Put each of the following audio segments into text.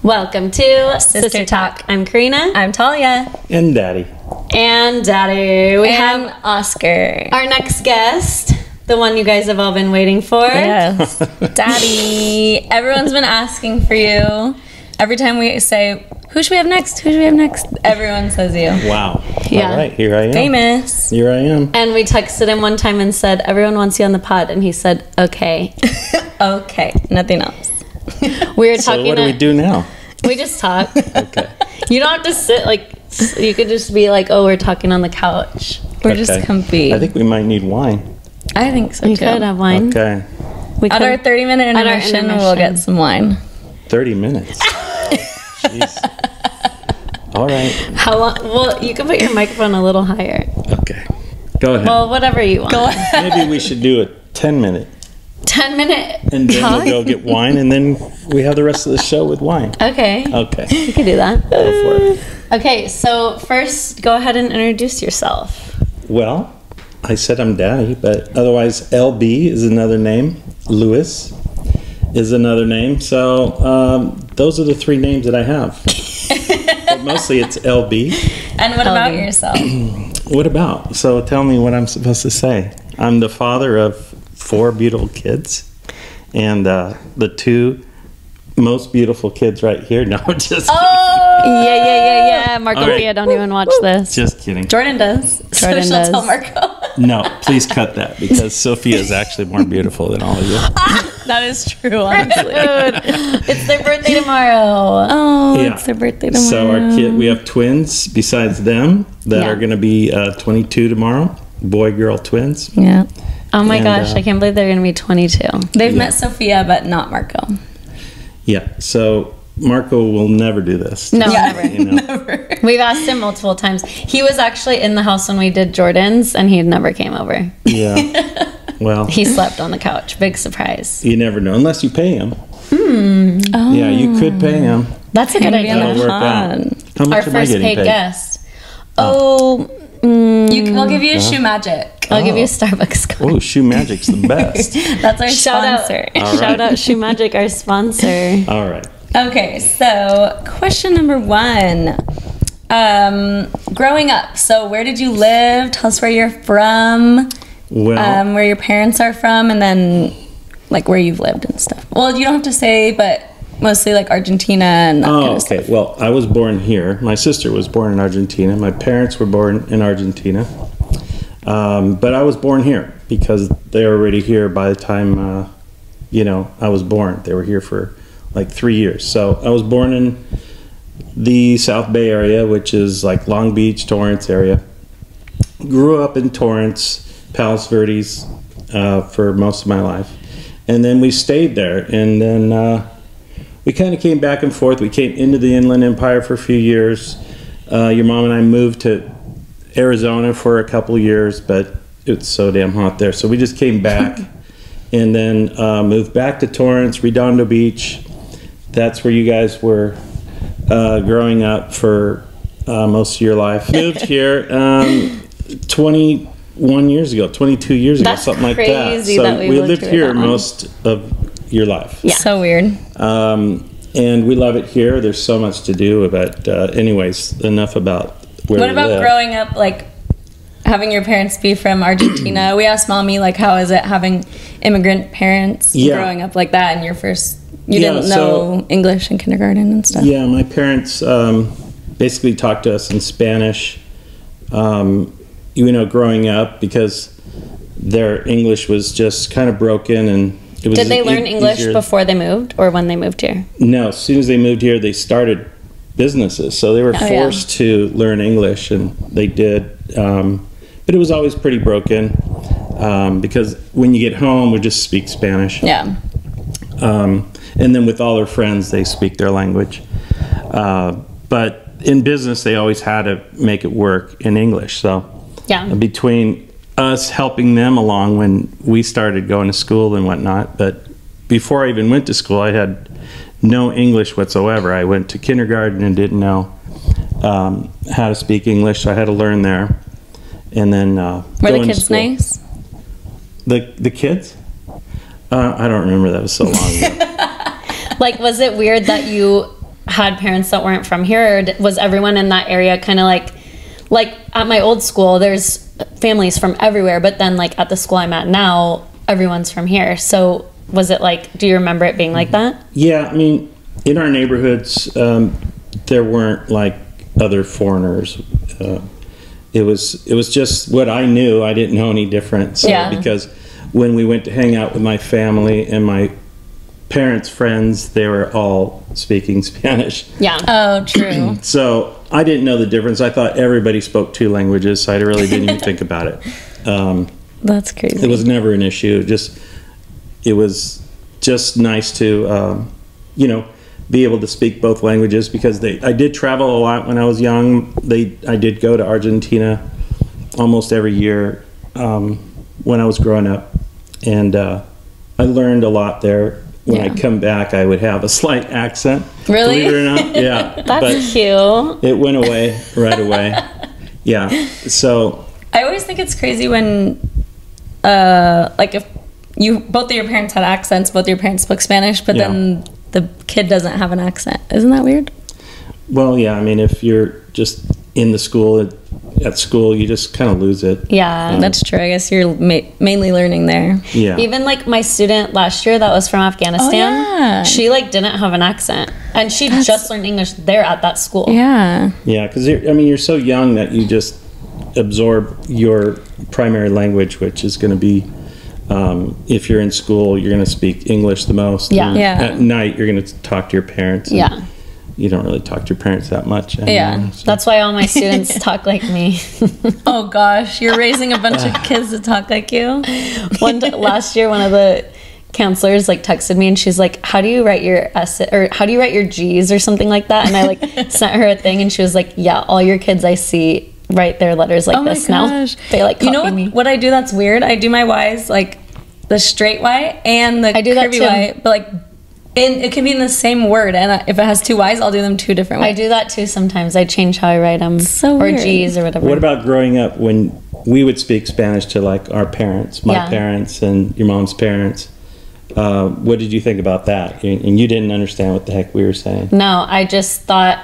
Welcome to Sister Talk. I'm Karina. I'm Talia. And Daddy. And Daddy. We have Oscar. our next guest, the one you guys have all been waiting for. Yes. Daddy. Everyone's been asking for you. Every time we say, who should we have next? Who should we have next? Everyone says you. Wow. Yeah. All right, here I am. Famous. Here I am. And we texted him one time and said, everyone wants you on the pod. And he said, okay. Okay. Nothing else. We were So talking. what do we do now? We just talk. Okay. You don't have to sit you could just be like, oh, we're talking on the couch. We're just comfy. I think we might need wine. I think so We too. could have wine. Okay. We At could. our 30-minute At our intermission, we'll intermission. get some wine. 30 minutes. Jeez. All right. How long? Well, you can put your microphone a little higher. Okay. Go ahead. Well, whatever you want. Go ahead. Maybe we should do a 10-minute. 10-minute. And then we'll go get wine, and then we have the rest of the show with wine. Okay. Okay. You can do that. Go for it. Okay, so first, go ahead and introduce yourself. Well, I said I'm Daddy, but otherwise LB is another name. Lewis is another name. So those are the three names that I have. But mostly it's LB. And what about LB. yourself? What about? So tell me what I'm supposed to say. I'm the father of 4 beautiful kids, and the 2 most beautiful kids right here. No, I'm just Yeah. Marco All right. Pia, don't even watch this. just kidding. Jordan does. Jordan so she'll tell does. Marco. No, please cut that, because Sophia is actually more beautiful than all of you. That is true, honestly. Dude, it's their birthday tomorrow. Oh, Yeah. it's their birthday tomorrow. So our kid, we have twins besides them that Yeah. are going to be 22 tomorrow. Boy-girl twins. Yeah. Oh my And, gosh, I can't believe they're going to be 22. They've Yeah. met Sophia, but not Marco. Yeah. So Marco will never do this. No, Yeah. never. You know? Never. We've asked him multiple times. He was actually in the house when we did Jordan's, and he never came over. Yeah. Well, He slept on the couch. Big surprise. you never know unless you pay him. Oh. Yeah, you could pay him. That's a good Maybe idea. on That'll the work out. pod. How much Our am I first getting paid paid? guest. Oh, We'll give you a shoe magic. I'll give you a Starbucks card. Oh, Shoe Magic's the best. That's our Shout out, sponsor. All right. shout out Shoe Magic, our sponsor. All right. Okay, so question number 1. Growing up, so where did you live? Tell us where you're from, Well, where your parents are from, and then like where you've lived and stuff. Well, you don't have to say, but mostly like Argentina and that kind oh, of okay. stuff. Well, I was born here. My sister was born in Argentina. My parents were born in Argentina. But I was born here because they were already here by the time, I was born. They were here for like 3 years. So I was born in the South Bay area, which is like Long Beach, Torrance area. Grew up in Torrance, Palos Verdes, for most of my life. And then we stayed there. And then we kind of came back and forth. We came into the Inland Empire for a few years. Your mom and I moved to Arizona for a couple of years, but it's so damn hot there. So we just came back and then moved back to Torrance, Redondo Beach. That's where you guys were growing up for most of your life. Moved here 21 years ago, 22 years ago, That's something like that. crazy So that we we lived lived here here that long. most of your life. Yeah. So weird. And we love it here. There's so much to do. But anyways, enough about where What we about live. growing up, like having your parents be from Argentina? We asked Mommy, like, how is it having immigrant parents Yeah. growing up like that, and you Yeah, didn't know English in kindergarten and stuff? Yeah, my parents basically talked to us in Spanish, growing up, because their English was just kind of broken, and it was Did they learn English easier- before they moved or when they moved here? No, as soon as they moved here, they started businesses, so they were Oh, yeah. forced to learn English, and they did. But it was always pretty broken, because when you get home, we just speak Spanish. Yeah. And then with all their friends, they speak their language. But in business, they always had to make it work in English. So Yeah. between us helping them along when we started going to school and whatnot, but before I even went to school, I had no English whatsoever. I went to kindergarten and didn't know how to speak English, so I had to learn there. And then Were go the into kids school. nice? The kids? I don't remember. That was so long ago. Like, was it weird that you had parents that weren't from here, or was everyone in that area kind of like at my old school, there's families from everywhere, but then like at the school I'm at now, everyone's from here. So was it like, do you remember it being like that? Yeah, I mean, in our neighborhoods, there weren't like other foreigners. It was just what I knew. I didn't know any different. So, Yeah. because when we went to hang out with my family and my parents' friends, they were all speaking Spanish. Yeah. Oh, true. So I didn't know the difference. I thought everybody spoke 2 languages, so I really didn't even think about it. That's crazy. It was never an issue. It was just nice to, be able to speak both languages, because I did travel a lot when I was young. I did go to Argentina almost every year when I was growing up, and I learned a lot there. When I come back, I would have a slight accent. Really? Believe it or not, yeah. That's cute. It went away right away. Yeah. So I always think it's crazy when, like, if both of your parents had accents, both your parents spoke Spanish, but Yeah. then the kid doesn't have an accent. Isn't that weird? well, yeah. I mean, if you're just in the school at school, you just kind of lose it. Yeah. That's true. I guess you're mainly learning there. Yeah. Even like my student last year that was from Afghanistan, yeah. she like didn't have an accent, and she just learned English there at that school. Yeah. Yeah, because you're so young that you just absorb your primary language, which is going to be, if you're in school, you're going to speak English the most. Yeah. And Yeah. At night, you're going to talk to your parents. and Yeah. You don't really talk to your parents that much. anymore, Yeah. so. That's why all my students talk like me. Oh gosh, you're raising a bunch of kids to talk like you. Last year, one of the counselors like texted me, and she's like, "How do you write your essay, or how do you write your G's or something like that?" And I like sent her a thing, and she was like, "Yeah, all your kids I see write their letters like Oh my this now. gosh. They like copy You know me." what I do that's weird? I do my Y's like the straight Y and the I do that curvy too. Y, but like it can be in the same word, and if it has 2 Y's, I'll do them 2 different I ways. do that too sometimes. I change how I write them, So or weird. G's or whatever. What about growing up when we would speak Spanish to like our parents, my Yeah. parents and your mom's parents? What did you think about that? And you didn't understand what the heck we were saying. No, I just thought,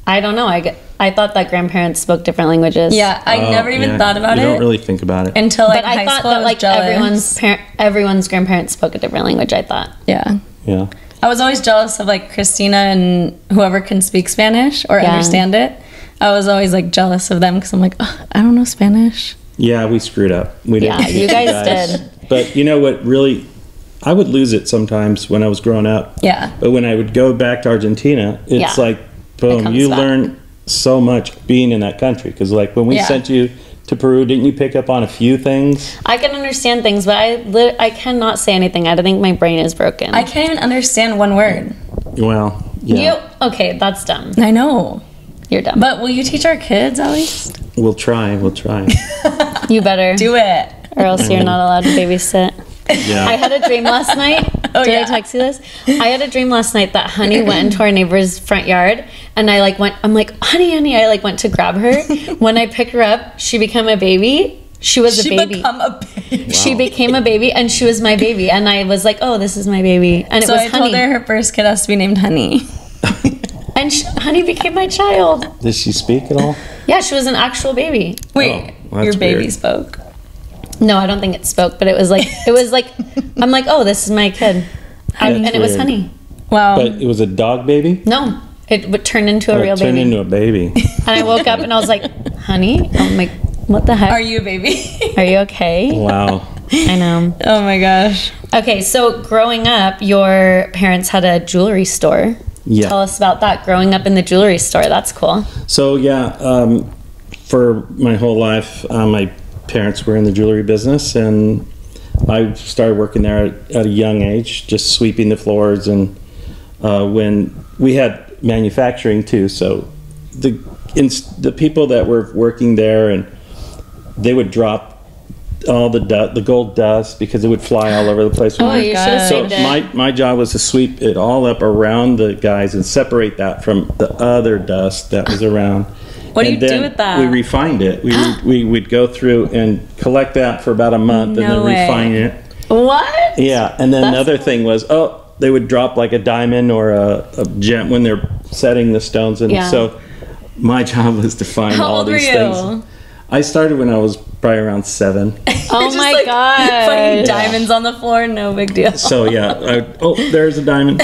I don't know. I thought that grandparents spoke different languages. Yeah, I Oh, never even yeah, thought about you it don't really think about it. until like But I high thought school. that I was like jealous. everyone's grandparents spoke a different language. I thought. Yeah. Yeah. I was always jealous of like Christina and whoever can speak Spanish or Yeah. understand it. I was always like jealous of them because I'm like, oh, I don't know Spanish. Yeah, we screwed up. We didn't. Yeah, you guys did. But you know what? Really, I would lose it sometimes when I was growing up. Yeah. But when I would go back to Argentina, it's Yeah. like, boom, comes you back. learn so much being in that country. Because like when we Yeah. sent you to Peru, didn't you pick up on a few things? I can understand things, but I cannot say anything. I think my brain is broken. I can't even understand one word. Well, yeah, Okay, that's dumb. I know. You're dumb. But will you teach our kids at least? we'll try. We'll try. You better, Do it. or else you're not allowed to babysit. Yeah. I had a dream last night. Oh, Did yeah. I text you this? I had a dream last night that Honey went into our neighbor's front yard, and I like went. I'm like, Honey. I like went to grab her. When I picked her up, she became a baby. She was a baby. become a baby. She became a baby, and she was my baby. And I was like, oh, this is my baby. And it So was I Honey. told her her first kid has to be named Honey. And Honey became my child. Did she speak at all? Yeah, she was an actual baby. Wait, Oh, well, your that's baby weird. spoke. No, I don't think it spoke, but it was like, I'm like, oh, this is my kid. And That's it was weird. Honey. Wow. But it was a dog baby. No, it would turn into a Oh, real it turned baby. into a baby. And I woke up and I was like, Honey? I'm like, what the heck? Are you a baby? Are you okay? Wow. I know. Oh my gosh. Okay, so growing up, your parents had a jewelry store. Yeah. Tell us about that. Growing up in the jewelry store. That's cool. So yeah, for my whole life, my parents were in the jewelry business, and I started working there at a young age, just sweeping the floors. And when we had manufacturing too, so the people that were working there, and they would drop all the gold dust because it would fly all over the place. Oh, you should have So saved it. my job was to sweep it all up around the guys and separate that from the other dust that was around. What do And you do then with that? We refined it. We would go through and collect that for about a month and No then way. refine it. What? Yeah, and then That's another thing was, they would drop like a diamond or a gem when they're setting the stones, and Yeah. so my job was to find How all old were these you? things. I started when I was probably around 7. Oh Just, my like, finding god. diamonds on the floor, no big deal. So yeah, there's a diamond.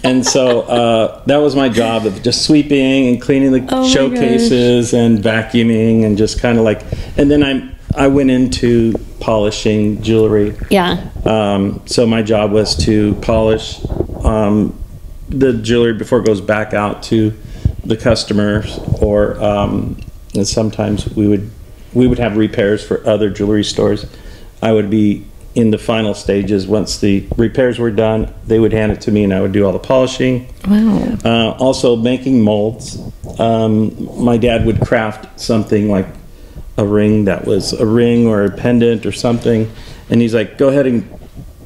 And so that was my job of just sweeping and cleaning the Oh my showcases and vacuuming and just kind of like. And then I went into polishing jewelry. Yeah. So my job was to polish the jewelry before it goes back out to the customers, or and sometimes we would have repairs for other jewelry stores. I would be in the final stages. Once the repairs were done, they would hand it to me and I would do all the polishing. Wow. Also making molds. My dad would craft something like a ring that was a ring or a pendant or something, and he's like, go ahead and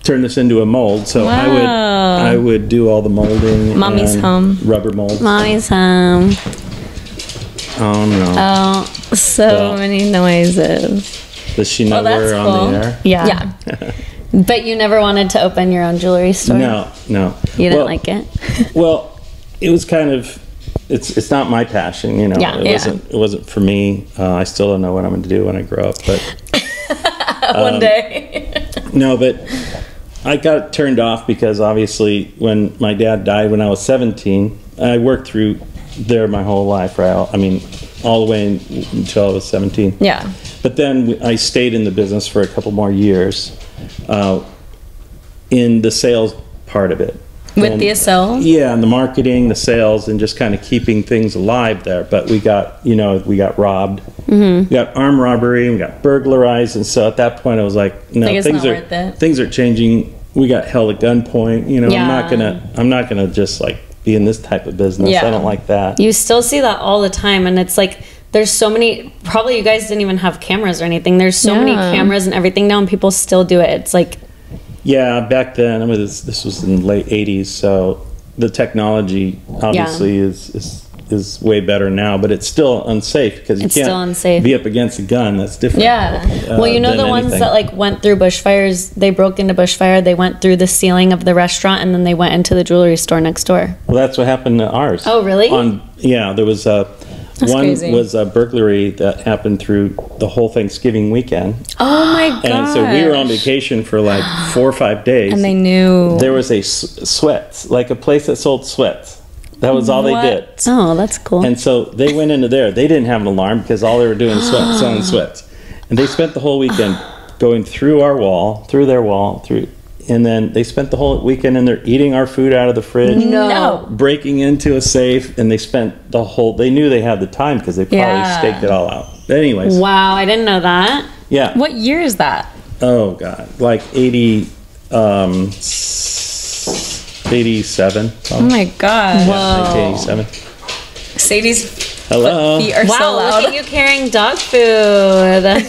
turn this into a mold. So Wow. I would do all the molding. Mommy's and home. Rubber molds. Mommy's home. Oh no. Oh, so Well. many noises. Does she know Well, that's we're cool. on the air? Yeah. Yeah. But you never wanted to open your own jewelry store? No. You didn't Well, like it? Well, it was kind of. It's not my passion, you know. Yeah. It wasn't for me. I still don't know what I'm going to do when I grow up, but One day. no. But I got turned off because obviously when my dad died when I was 17, I worked through there my whole life, right? I mean, all the way until I was 17. Yeah. But then I stayed in the business for a couple more years in the sales part of it. With And- the sales? Yeah, and the marketing, the sales, and just kind of keeping things alive there. But we got robbed. We got armed robbery, we got burglarized, and so at that point I was like, no, Like, it's things not are worth it. things are changing. We got held at gunpoint. You know, Yeah. I'm not gonna just like be in this type of business. Yeah. I don't like that. You still see that all the time, and it's like there's so many. Probably you guys didn't even have cameras or anything. There's so many Yeah. cameras and everything now, and people still do it. It's like, Yeah, back then, I mean, this was in the late '80s, so the technology obviously is way better now, but it's still unsafe because you It's still can't unsafe. be up against a gun. That's different. Yeah. well, you know than the ones anything. that like went through bushfires. They broke into bushfire. They went through the ceiling of the restaurant, and then they went into the jewelry store next door. Well, that's what happened to ours. Oh, really? Yeah, there was one crazy. was a burglary that happened through the whole Thanksgiving weekend, Oh my god. and so we were on vacation for like 4 or 5 days. And they knew. There was a sweats, like a place that sold sweats. That was all What? they did. Oh, that's cool. And so they went into there. They didn't have an alarm because all they were doing was selling sweats. And they spent the whole weekend going through our wall, through their wall, and then they spent the whole weekend in there eating our food out of the fridge, No. breaking into a safe, and they spent they knew they had the time because they probably Yeah. staked it all out. But anyways, Wow, I didn't know that. yeah. What year is that? Oh God, like 87. Oh my god. Yeah, 1987. Sadie's Hello, feet are so Wow, look loud. at you carrying dog food.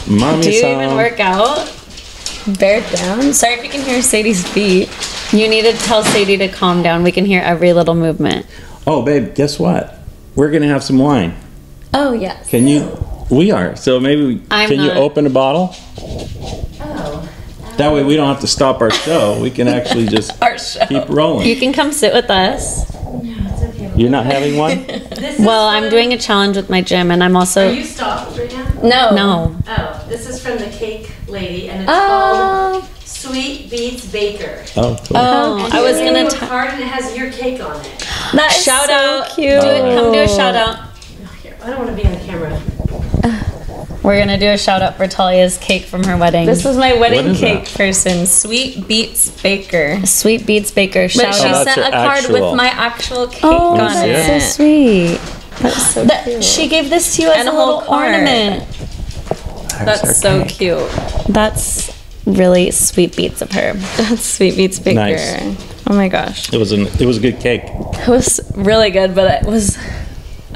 mommy. Do you even work out? Bear down. Sorry if you can hear Sadie's feet. You need to tell Sadie to calm down. We can hear every little movement. Oh, babe, guess what? We're gonna have some wine. Oh yes. Can you? We are. So maybe I'm can you not. open a bottle? Oh. That way we don't have to stop our show. We can actually just Our show. keep rolling. You can come sit with us. You're not having one? Well, I'm doing a challenge with my gym, and I'm also Are you stopped right now? No. no. Oh, this is from the Cake Lady, and it's Oh. called Sweet Beats Baker. Oh, cool. Oh, I was You gonna do a card and it has your cake on it. That is shout so out. cute. Do it. Come do a shout out. Oh, here, I don't want to be on camera. We're gonna do a shout out for Talia's cake from her wedding. This was my wedding What is cake that? person, Sweet Beats Baker. Sweet Beats Baker. But Shout she that's out. sent your a card actual- with my actual cake Oh, on Let me it. see that's so sweet. That's so cute. She gave this to you as And a a whole little card. ornament. That's so cute. That's really sweet beats of her. That's Sweet Beats Baker. Nice. Oh my gosh. It was a good cake. It was really good, but it was.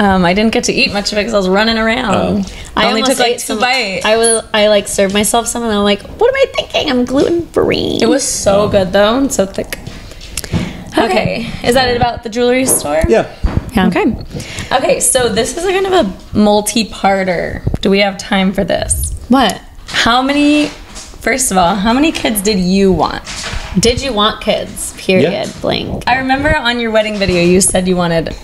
I didn't get to eat much of it because I was running around. I only almost took like ate 2 some- bites. I like served myself some, and I'm like, what am I thinking? I'm gluten free. It was so good though, and so thick. Okay, is that it about the jewelry store? Yeah. Yeah. Okay. Okay, so this is a kind of a multi-parter. Do we have time for this? What? First of all, how many kids did you want? Did you want kids? Period. Yeah. Blank. I remember on your wedding video you said you wanted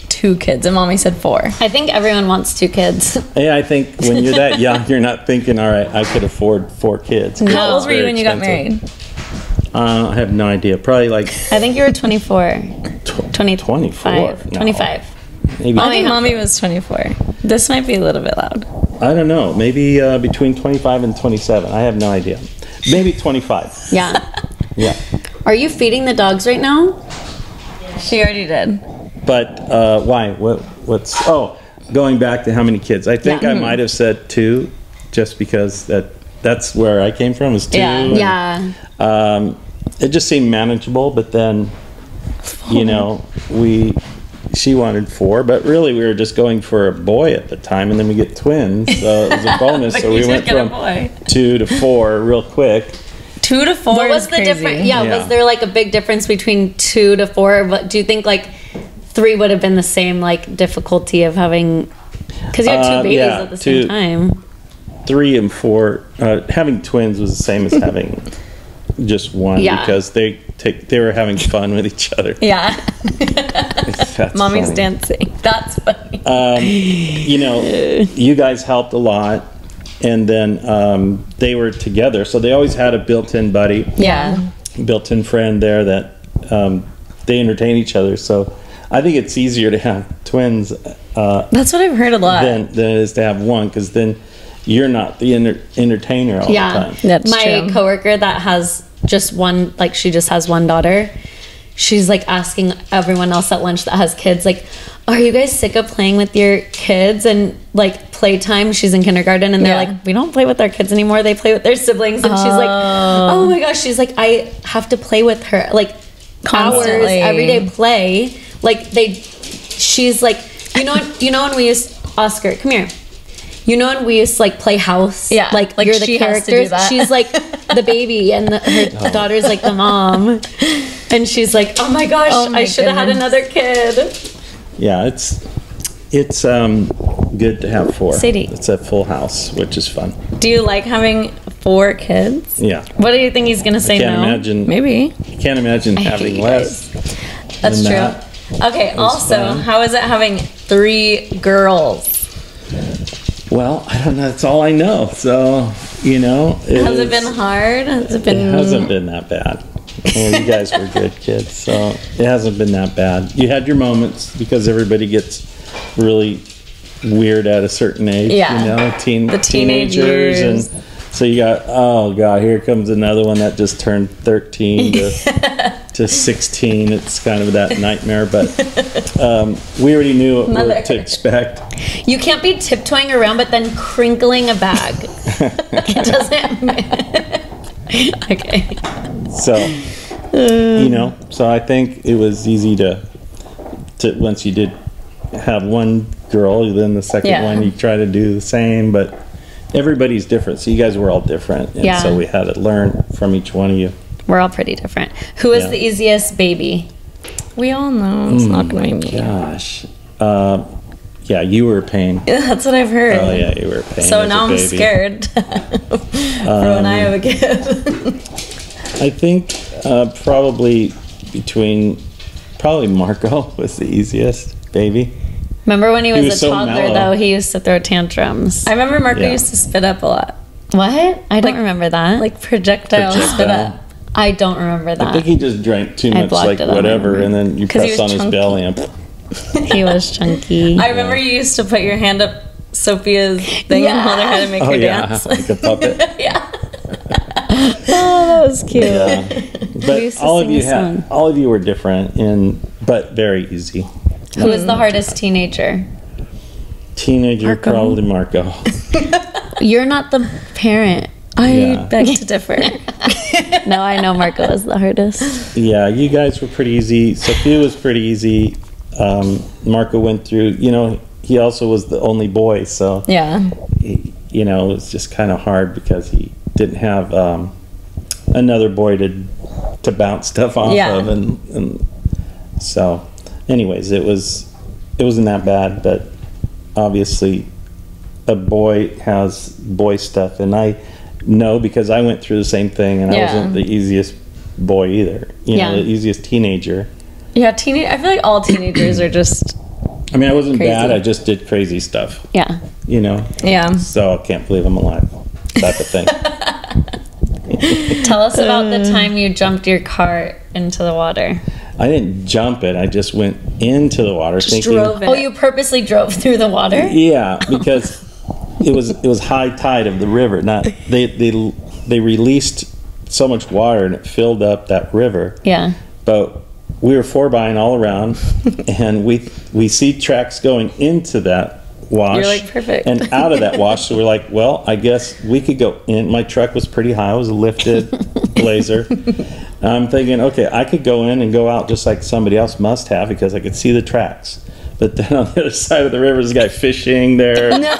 2 kids, and Mommy said 4. I think everyone wants 2 kids. Yeah, I think when you're that young, you're not thinking, all right, I could afford 4 kids. How old were you Very when you got expensive. married? I have no idea. Probably like I think you were 24. 20, 24. 25. No. 25. maybe. I think Mommy was 24. This might be a little bit loud. I don't know. Maybe between 25 and 27. I have no idea. Maybe 25. Yeah. Yeah. Are you feeding the dogs right now? She already did. But why? What's? Oh, going back to how many kids? I think I might have said 2, just because that's where I came from. Was 2. Yeah. and, Yeah. It just seemed manageable, but then, you know, she wanted 4, but really we were just going for a boy at the time, and then we get twins, so it was a bonus. But So you we did went get a from boy. 2 to 4 real quick. 2 to 4 What was is the crazy. difference? Yeah, Yeah. was there like a big difference between 2 to 4? What do you think? Like 3 would have been the same like difficulty of having? Because you had 2 babies yeah, at the same 2 time. 3 and 4, having twins was the same as having just one, Yeah. because they were having fun with each other. Yeah. That's Mommy's funny. dancing. That's funny. You know, you guys helped a lot, and then they were together, so they always had a built-in buddy, Yeah. built-in friend there that they entertain each other. So I think it's easier to have twins That's what I've heard a lot. than it is to have one, because then you're not the entertainer all the Yeah. time. That's My true. coworker that has just one, like she just has one daughter. She's like asking everyone else at lunch that has kids, like, are you guys sick of playing with your kids? And like playtime, she's in kindergarten, and they're Yeah. like, we don't play with our kids anymore. They play with their siblings. And she's like, oh my gosh. She's like, I have to play with her. Like hours, Constantly. everyday play. Like she's like, you know when we used, Oscar, come here. You know when we used to like play house? Yeah, Like, like you're the she has to do characters. that. She's like the baby, and her daughter's like the mom. And she's like, oh my gosh, Oh my I should have had goodness. another kid. Yeah, it's good to have 4. Sadie. It's a full house, which is fun. Do you like having 4 kids? Yeah, What do you think he's gonna say? can't No. imagine. Maybe. Can't imagine hate having you less. That's than true. that. Okay, also, fun. how is it having 3 girls? Well, I don't know. That's all I know. So, you know, Has it been hard? Has it been... It hasn't been that bad. Well, you guys were good kids, so it hasn't been that bad. You had your moments, because everybody gets really weird at a certain age. Yeah. You know, The teenage years. and so you got, oh god, here comes another one that just turned 13 to 16. It's kind of that nightmare, but we already knew what to expect. You can't be tiptoeing around, but then crinkling a bag. It doesn't. Okay. So, you know, so I think it was easy to once you did have one girl, then the second Yeah. one you try to do the same, but everybody's different. So you guys were all different, and Yeah. so we had to learn from each one of you. We're all pretty different. Who is Yeah. the easiest baby? We all know it's not going to be me. Gosh, yeah, you were a pain. That's what I've heard. Oh yeah, you were a pain. So as now a I'm baby. scared for when I have a kid. I think probably Marco was the easiest baby. Remember when he was, was a so toddler, mellow. though? He used to throw tantrums. I remember Marco Yeah. used to spit up a lot. What? I don't remember that. Like projectile spit Projectile. up. I don't remember I think that. he just drank too I much, blocked like it out. whatever, and then you 'Cause he press was on his chunky. belly and He was chunky. I remember you used to put your hand up Sophia's thing and hold her head and make oh her yeah, dance. like a puppet. Yeah. Oh, that was cute. Yeah. We But used to all of sing you a song. all of you were different, but very easy. Who is the hardest teenager? Teenager, Marco. probably Marco. You're not the parent. I Yeah. beg to differ. No, I know Marco was the hardest. Yeah, you guys were pretty easy. Sophia was pretty easy. Marco went through. You know, he also was the only boy, so Yeah. you know, it was just kind of hard because he didn't have another boy to bounce stuff off Yeah. of, and so, anyways, it wasn't that bad, but obviously, a boy has boy stuff, and I know because I went through the same thing, and I Yeah. wasn't the easiest boy either. You know, Yeah. the easiest teenager. Yeah, I feel like all teenagers are just, I mean, I wasn't Crazy. bad. I just did crazy stuff. Yeah. You know. yeah. So I can't believe I'm alive. Type of thing. Tell us about the time you jumped your car into the water. I didn't jump it. I just went into the water thinking. drove it. Oh, you purposely drove through the water? Yeah, because it was high tide of the river. Not they released so much water and it filled up that river. Yeah. But we were 4-bying all around, and we see tracks going into that wash. You're like, perfect. And out of that wash. So we're like, well, I guess we could go in. My truck was pretty high. It was a lifted Blazer. I'm thinking, okay, I could go in and go out just like somebody else must have because I could see the tracks. But then on the other side of the river, there's a guy fishing there. No.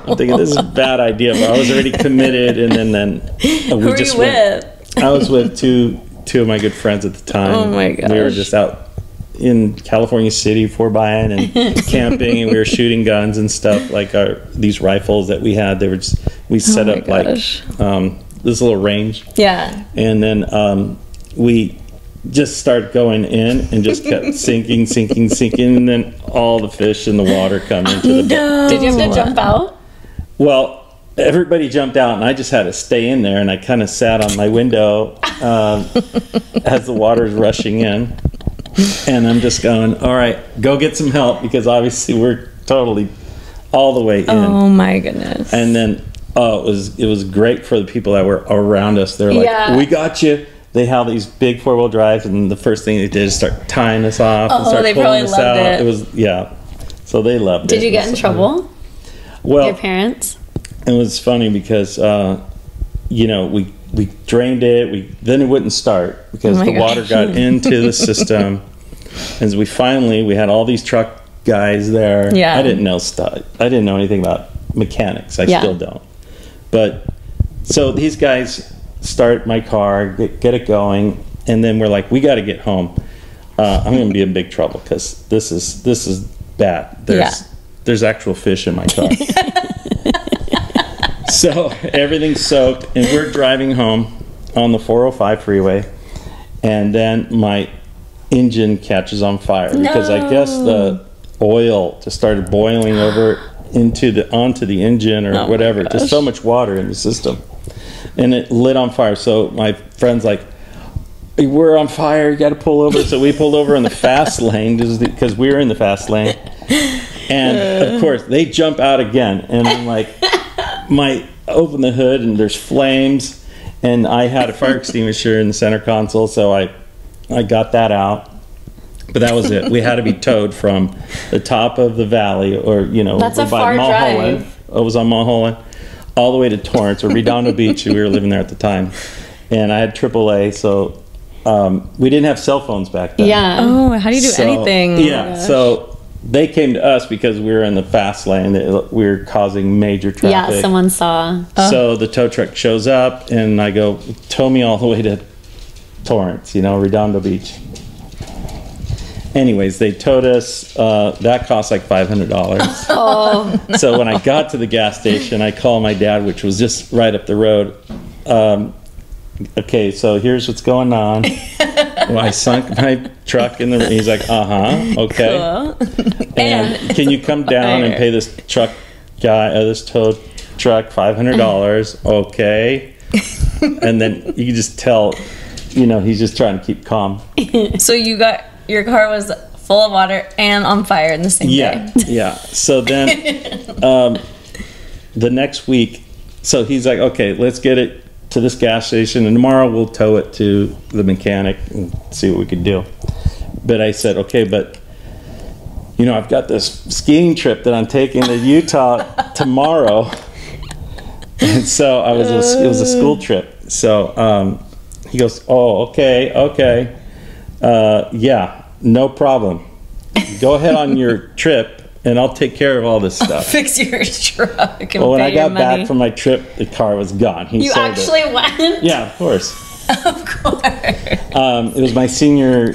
I'm thinking, this is a bad idea, but I was already committed. And then we Who were just you with? I was with two of my good friends at the time. Oh my We were gosh. just out in California City 4-bying and camping, and we were shooting guns and stuff like these rifles that we had. They were just we set my up like gosh. this little range, Yeah. and then we just started going in and just kept sinking, and then all the fish in the water come into the boat. Did you have to jump out? Well, everybody jumped out, and I just had to stay in there, and I kind of sat on my window as the water's rushing in. And I'm just going, all right, go get some help, because obviously we're totally all the way in. Oh my goodness. And then it was great for the people that were around us. They're like, Yeah. we got you. They have these big 4-wheel drives, and the first thing they did is start tying us off and Oh, start they pulling probably us loved out. it. Was so they loved it. Did you get in trouble? Well, Your parents? it was funny because we drained it. Then it wouldn't start because Oh my the water gosh. got into the system. As we had all these truck guys there. Yeah. I didn't know stuff. I didn't know anything about mechanics. I Yeah. still don't. But so these guys start my car, get it going, and then we're like, we got to get home. I'm going to be in big trouble because this is bad. There's actual fish in my car. So everything's soaked, and we're driving home on the 405 freeway, and then my engine catches on fire because I guess the oil just started boiling over onto the engine or whatever. Just so much water in the system, and it lit on fire. So my friend's like, we're on fire, you got to pull over. So we pulled over in the fast lane because we were in the fast lane, and of course they jump out again, and I'm like, open the hood, and there's flames, and I had a fire extinguisher in the center console, so I got that out. But that was it. We had to be towed from the top of the valley, or That's a by far Mulholland. drive. I was on Mulholland, all the way to Torrance or Redondo Beach. We were living there at the time, and I had AAA, so we didn't have cell phones back then. Yeah. Oh, how do you do So, anything? Oh my Yeah, gosh. so they came to us because we were in the fast lane. We were causing major traffic. Yeah, someone saw. So the tow truck shows up, and I go, tow me all the way to Torrance, Redondo Beach. Anyways, they towed us. That cost like $500. Oh. So when I got to the gas station, I called my dad, which was just right up the road. Okay, so here's what's going on. Well, I sunk my truck in the. He's like, okay. Cool. And can you come down and pay this truck guy, this tow truck, $500? Okay. And then you can just tell, he's just trying to keep calm. So your car was full of water and on fire in the same day. Yeah. So then the next week, so he's like, okay, let's get it to this gas station, and tomorrow we'll tow it to the mechanic and see what we could do. But I said, okay, but I've got this skiing trip that I'm taking to Utah tomorrow. And so it was a school trip. So he goes, oh, okay. Yeah, no problem. Go ahead on your trip, and I'll take care of all this stuff. Fix your truck and Well, when pay I got your money. back from my trip, the car was gone. He You sold actually it. went? Yeah, of course. Of course. It was my senior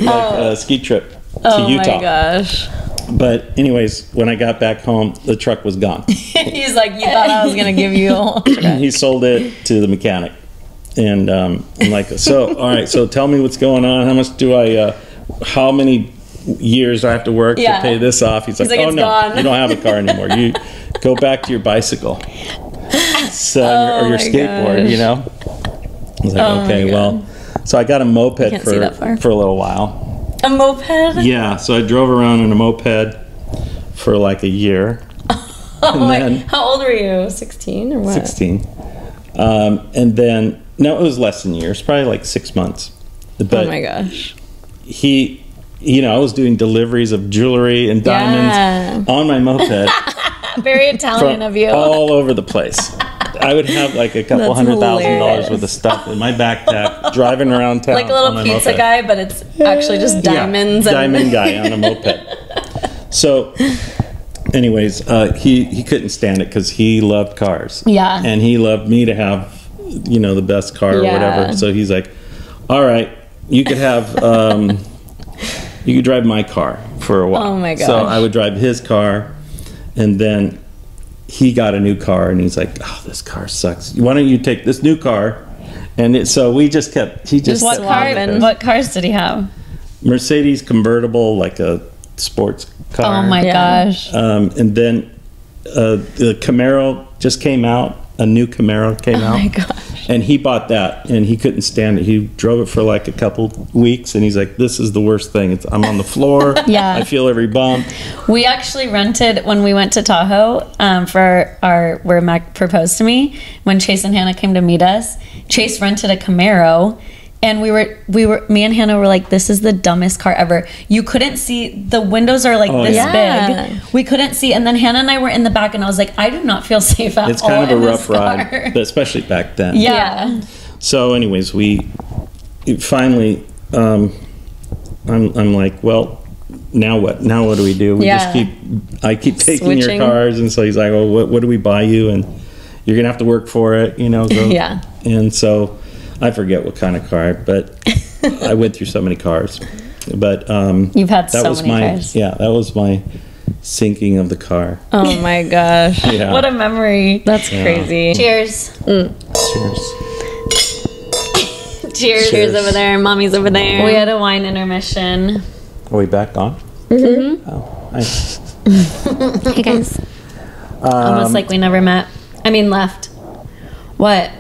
ski trip to Oh Utah. my gosh. But anyways, when I got back home, the truck was gone. He's like, you thought I was going to give you a whole truck. He sold it to the mechanic. And I'm like, so, all right, so tell me what's going on. How much do I, how many years do I have to work to pay this off? He's like, oh, it's no, gone. you don't have a car anymore. You go back to your bicycle. So, or your skateboard, you know? I was like, okay, well. So I got a moped Can't see that far. for a little while. A moped? Yeah, so I drove around in a moped for like a year. Oh my, how old were you? 16 or what? 16. And then, no, it was less than years, probably like 6 months. But Oh my gosh. he, you know, I was doing deliveries of jewelry and diamonds on my moped Very Italian from of you. all over the place. I would have like a couple That's $100,000 worth of stuff in my backpack, driving around town. Like a on my little pizza moped. guy, but it's actually just diamonds. Yeah, and diamond guy on a moped. So, anyways, he couldn't stand it because he loved cars. Yeah. And he loved me to have, you know, the best car or Yeah. whatever. So he's like, all right, you could have, you could drive my car for a while. Oh my So gosh. I would drive his car, and then he got a new car, and he's like, oh, this car sucks. Why don't you take this new car? And so we just kept, he just What kept car? driving. What cars did he have? Mercedes convertible, like a sports car. Oh my Yeah. gosh. And then the Camaro just came out. A new Camaro came out. Oh my gosh. And he bought that, and he couldn't stand it. He drove it for like a couple weeks, and he's like, "This is the worst thing. I'm on the floor. Yeah. I feel every bump." We actually rented when we went to Tahoe for our where Mac proposed to me. When Chase and Hannah came to meet us, Chase rented a Camaro, and we were me and Hannah were like, "This is the dumbest car ever." You couldn't see, the windows are like this yeah. big. We couldn't see, and then Hannah and I were in the back, and I was like, "I do not feel safe at It's all." kind of in a this rough ride, car. but especially back then. Yeah. So, anyways, we finally, I'm like, well, now what? Now what do we do? We Yeah. I keep taking Switching. your cars, and so he's like, well, what do we buy you? And you're gonna have to work for it, you know. Go. Yeah. And so I forget what kind of car, but I went through so many cars. But You've had that so was many my cars. yeah, that was my sinking of the car. Oh my gosh. Yeah. What a memory. That's crazy. Cheers. Cheers. Cheers. Cheers. over there. Mommy's over there. We had a wine intermission. Are we back on? Mm-hmm. Oh, nice. Hey guys. Almost like we never met. I mean, left. What?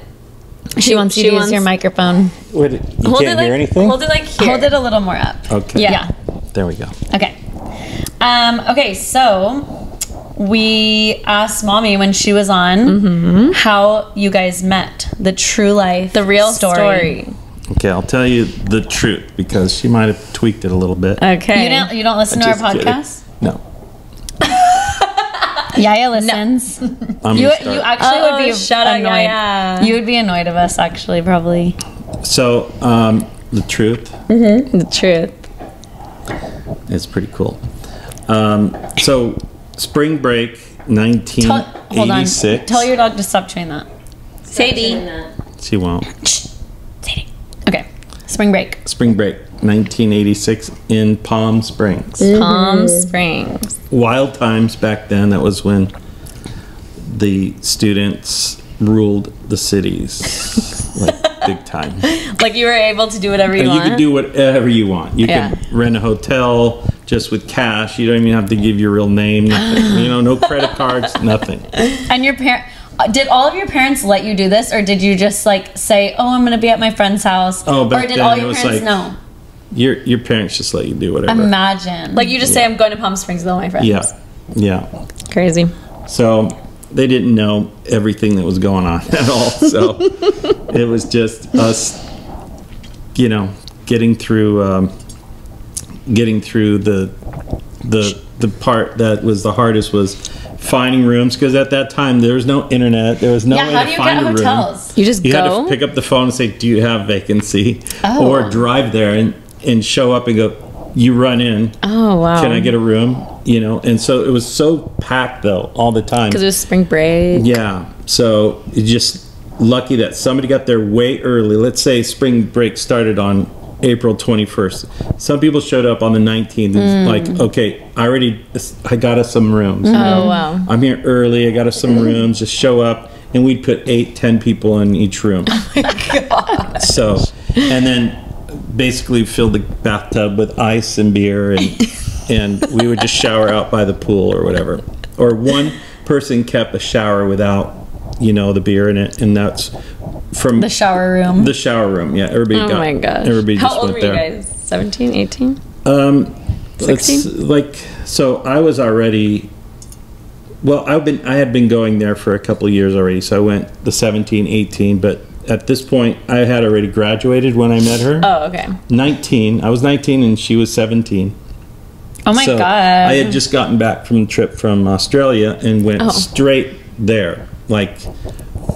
She wants you to use your microphone. What, you can't hear anything? Hold it like here. Hold it a little more up. Okay. Yeah. There we go. Okay. Okay, so we asked Mommy when she was on how you guys met. The true life. The real story. Okay, I'll tell you the truth because she might have tweaked it a little bit. Okay. You don't listen to our Just kidding. podcast? No. Yaya listens. I'm You gonna start. actually would be shout out, annoyed. Yaya. You would be annoyed of us, actually, probably. So, the truth The truth. is pretty cool. So, spring break, Hold on. 1986. Tell your dog to stop chewing that. Sadie. She won't. Sadie. Okay. Spring break. Spring break, 1986 in Palm Springs. Palm Springs. Wild times back then. That was when the students ruled the cities like big time. Like you were able to do whatever you And you want. could do whatever you want. You Yeah. could rent a hotel just with cash. You don't even have to give your real name. Nothing. You know, no credit cards, nothing. And your parent. Did all of your parents let you do this, or did you just like say, "Oh, I'm going to be at my friend's house"? Oh, back or did then all it your was parents like- know? Your parents just let you do whatever. Imagine. Like you just say, I'm going to Palm Springs with all my friends. Yeah, yeah. Crazy. So they didn't know everything that was going on at all. So it was just us, you know, getting through the part that was the hardest was finding rooms, because at that time there was no internet, there was no yeah. way How to do you find get a room. hotels? You just You had go. to pick up the phone and say, "Do you have vacancy?" Oh. Or drive there and show up and go, "You run in. Oh wow. Can I get a room?" You know, and so it was so packed though all the time. Because it was spring break. Yeah, so it's just lucky that somebody got there way early. Let's say spring break started on April 21st. Some people showed up on the 19th. It's like, okay, I got us some rooms. Oh wow. I'm here early. I got us some rooms. Just show up. and we'd put 8-10 people in each room. So, and then basically filled the bathtub with ice and beer, and we would just shower out by the pool or whatever. Or one person kept a shower without, the beer in it, and that's from The shower room. the shower room. Yeah, everybody Oh my gosh. Everybody How just old went were you there. guys? 17, 18? It's 16? like, so I was already, well, I had been going there for a couple of years already, so I went the 17, 18, but at this point I had already graduated when I met her. Oh, okay. 19, I was 19 and she was 17. Oh my So god. I had just gotten back from the trip from Australia and went straight there, like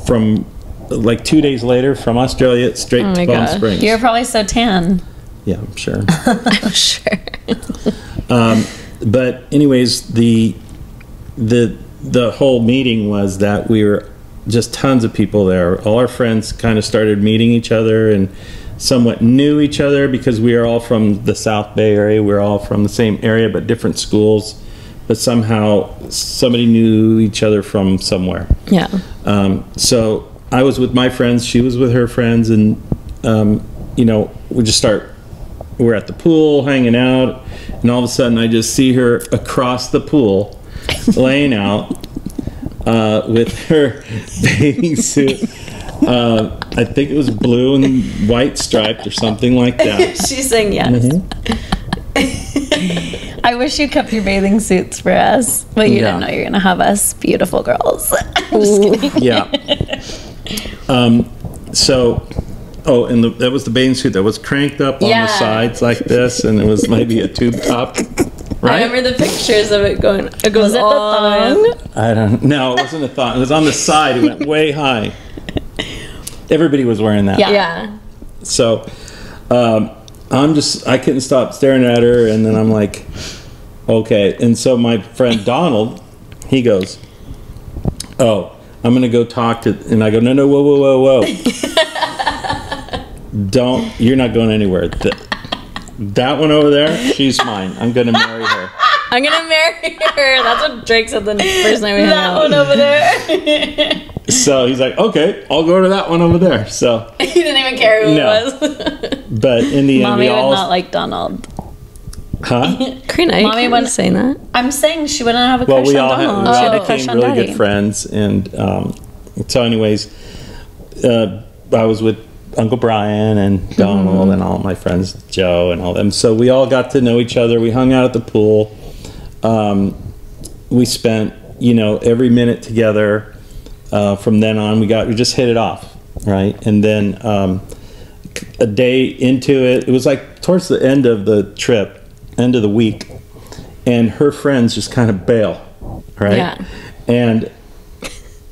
from 2 days later from Australia straight Oh to my Palm God. Springs. You're probably so tan. Yeah, I'm sure. I'm sure. But anyways, the whole meeting was that we were just tons of people there. All our friends kind of started meeting each other and somewhat knew each other because we are all from the South Bay area. We're all from the same area but different schools. But somehow somebody knew each other from somewhere. Yeah. So I was with my friends, she was with her friends, and we're at the pool hanging out, and all of a sudden I just see her across the pool laying out with her bathing suit. I think it was blue and white striped or something like that. She's saying yes. I wish you kept your bathing suits for us, but you Yeah. didn't know you're gonna have us beautiful girls. I'm just kidding. Yeah. That was the bathing suit that was cranked up on Yeah. the sides like this, and it was maybe a tube top, I right? remember the pictures of it going. It goes Was it the all the way up. thong? I don't know. It wasn't a thong. It was on the side. It went way high. Everybody was wearing that. Yeah. Yeah. So I couldn't stop staring at her, and then I'm like, okay. And so my friend Donald, he goes, oh, I'm going to go talk to, and I go, no, whoa. You're not going anywhere. That one over there, she's mine. I'm going to marry her. I'm gonna marry her. That's what Drake said the first night we hung That out. one over there. So he's like, okay, I'll go to that one over there. So, He didn't even care who No. it was. but in the end, Mommy we would all, not like Donald. huh? Karina, Mommy you wouldn't- saying that. I'm saying she wouldn't have a Well, crush we on all Donald. She had a crush became on really Daddy. good friends, and so anyways, I was with Uncle Brian and Donald and all my friends, Joe and all them. So we all got to know each other. We hung out at the pool. We spent, every minute together. From then on, we just hit it off, right? And then a day into it, it was like towards the end of the trip, end of the week, and her friends just kind of bail, right? Yeah.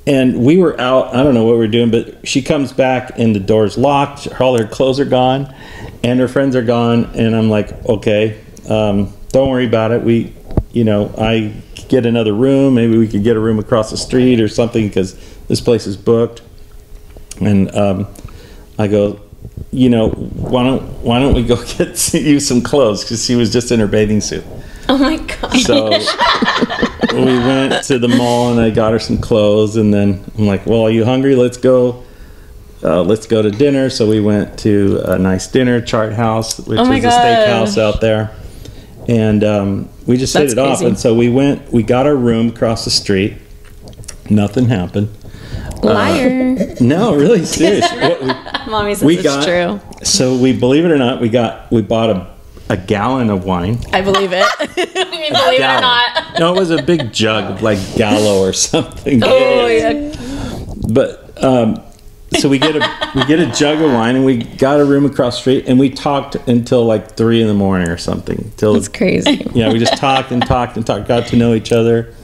And we were out, I don't know what we were doing, but she comes back and the door's locked, all her clothes are gone, and her friends are gone, and I'm like, okay, don't worry about it. I get another room, maybe we could get a room across the street or something, because this place is booked. And I go, why don't we go get you some clothes, because she was just in her bathing suit. Oh my god. So we went to the mall and I got her some clothes, and then I'm like, well, are you hungry? Let's go to dinner. So we went to a nice dinner, Chart House, which Oh my is a gosh. steakhouse out there. And we just hit That's it off. crazy. And so we got our room across the street. Nothing happened. Liar. No, really serious. Mommy says we it's got- true. So believe it or not, we bought a gallon of wine. I believe it. I mean, believe it or Gallon. not. No, it was a big jug of like Gallo or something. Oh yeah. But so we get a jug of wine, and we got a room across the street, and we talked until like 3 a.m. or something. That's crazy. Yeah, we just talked, got to know each other,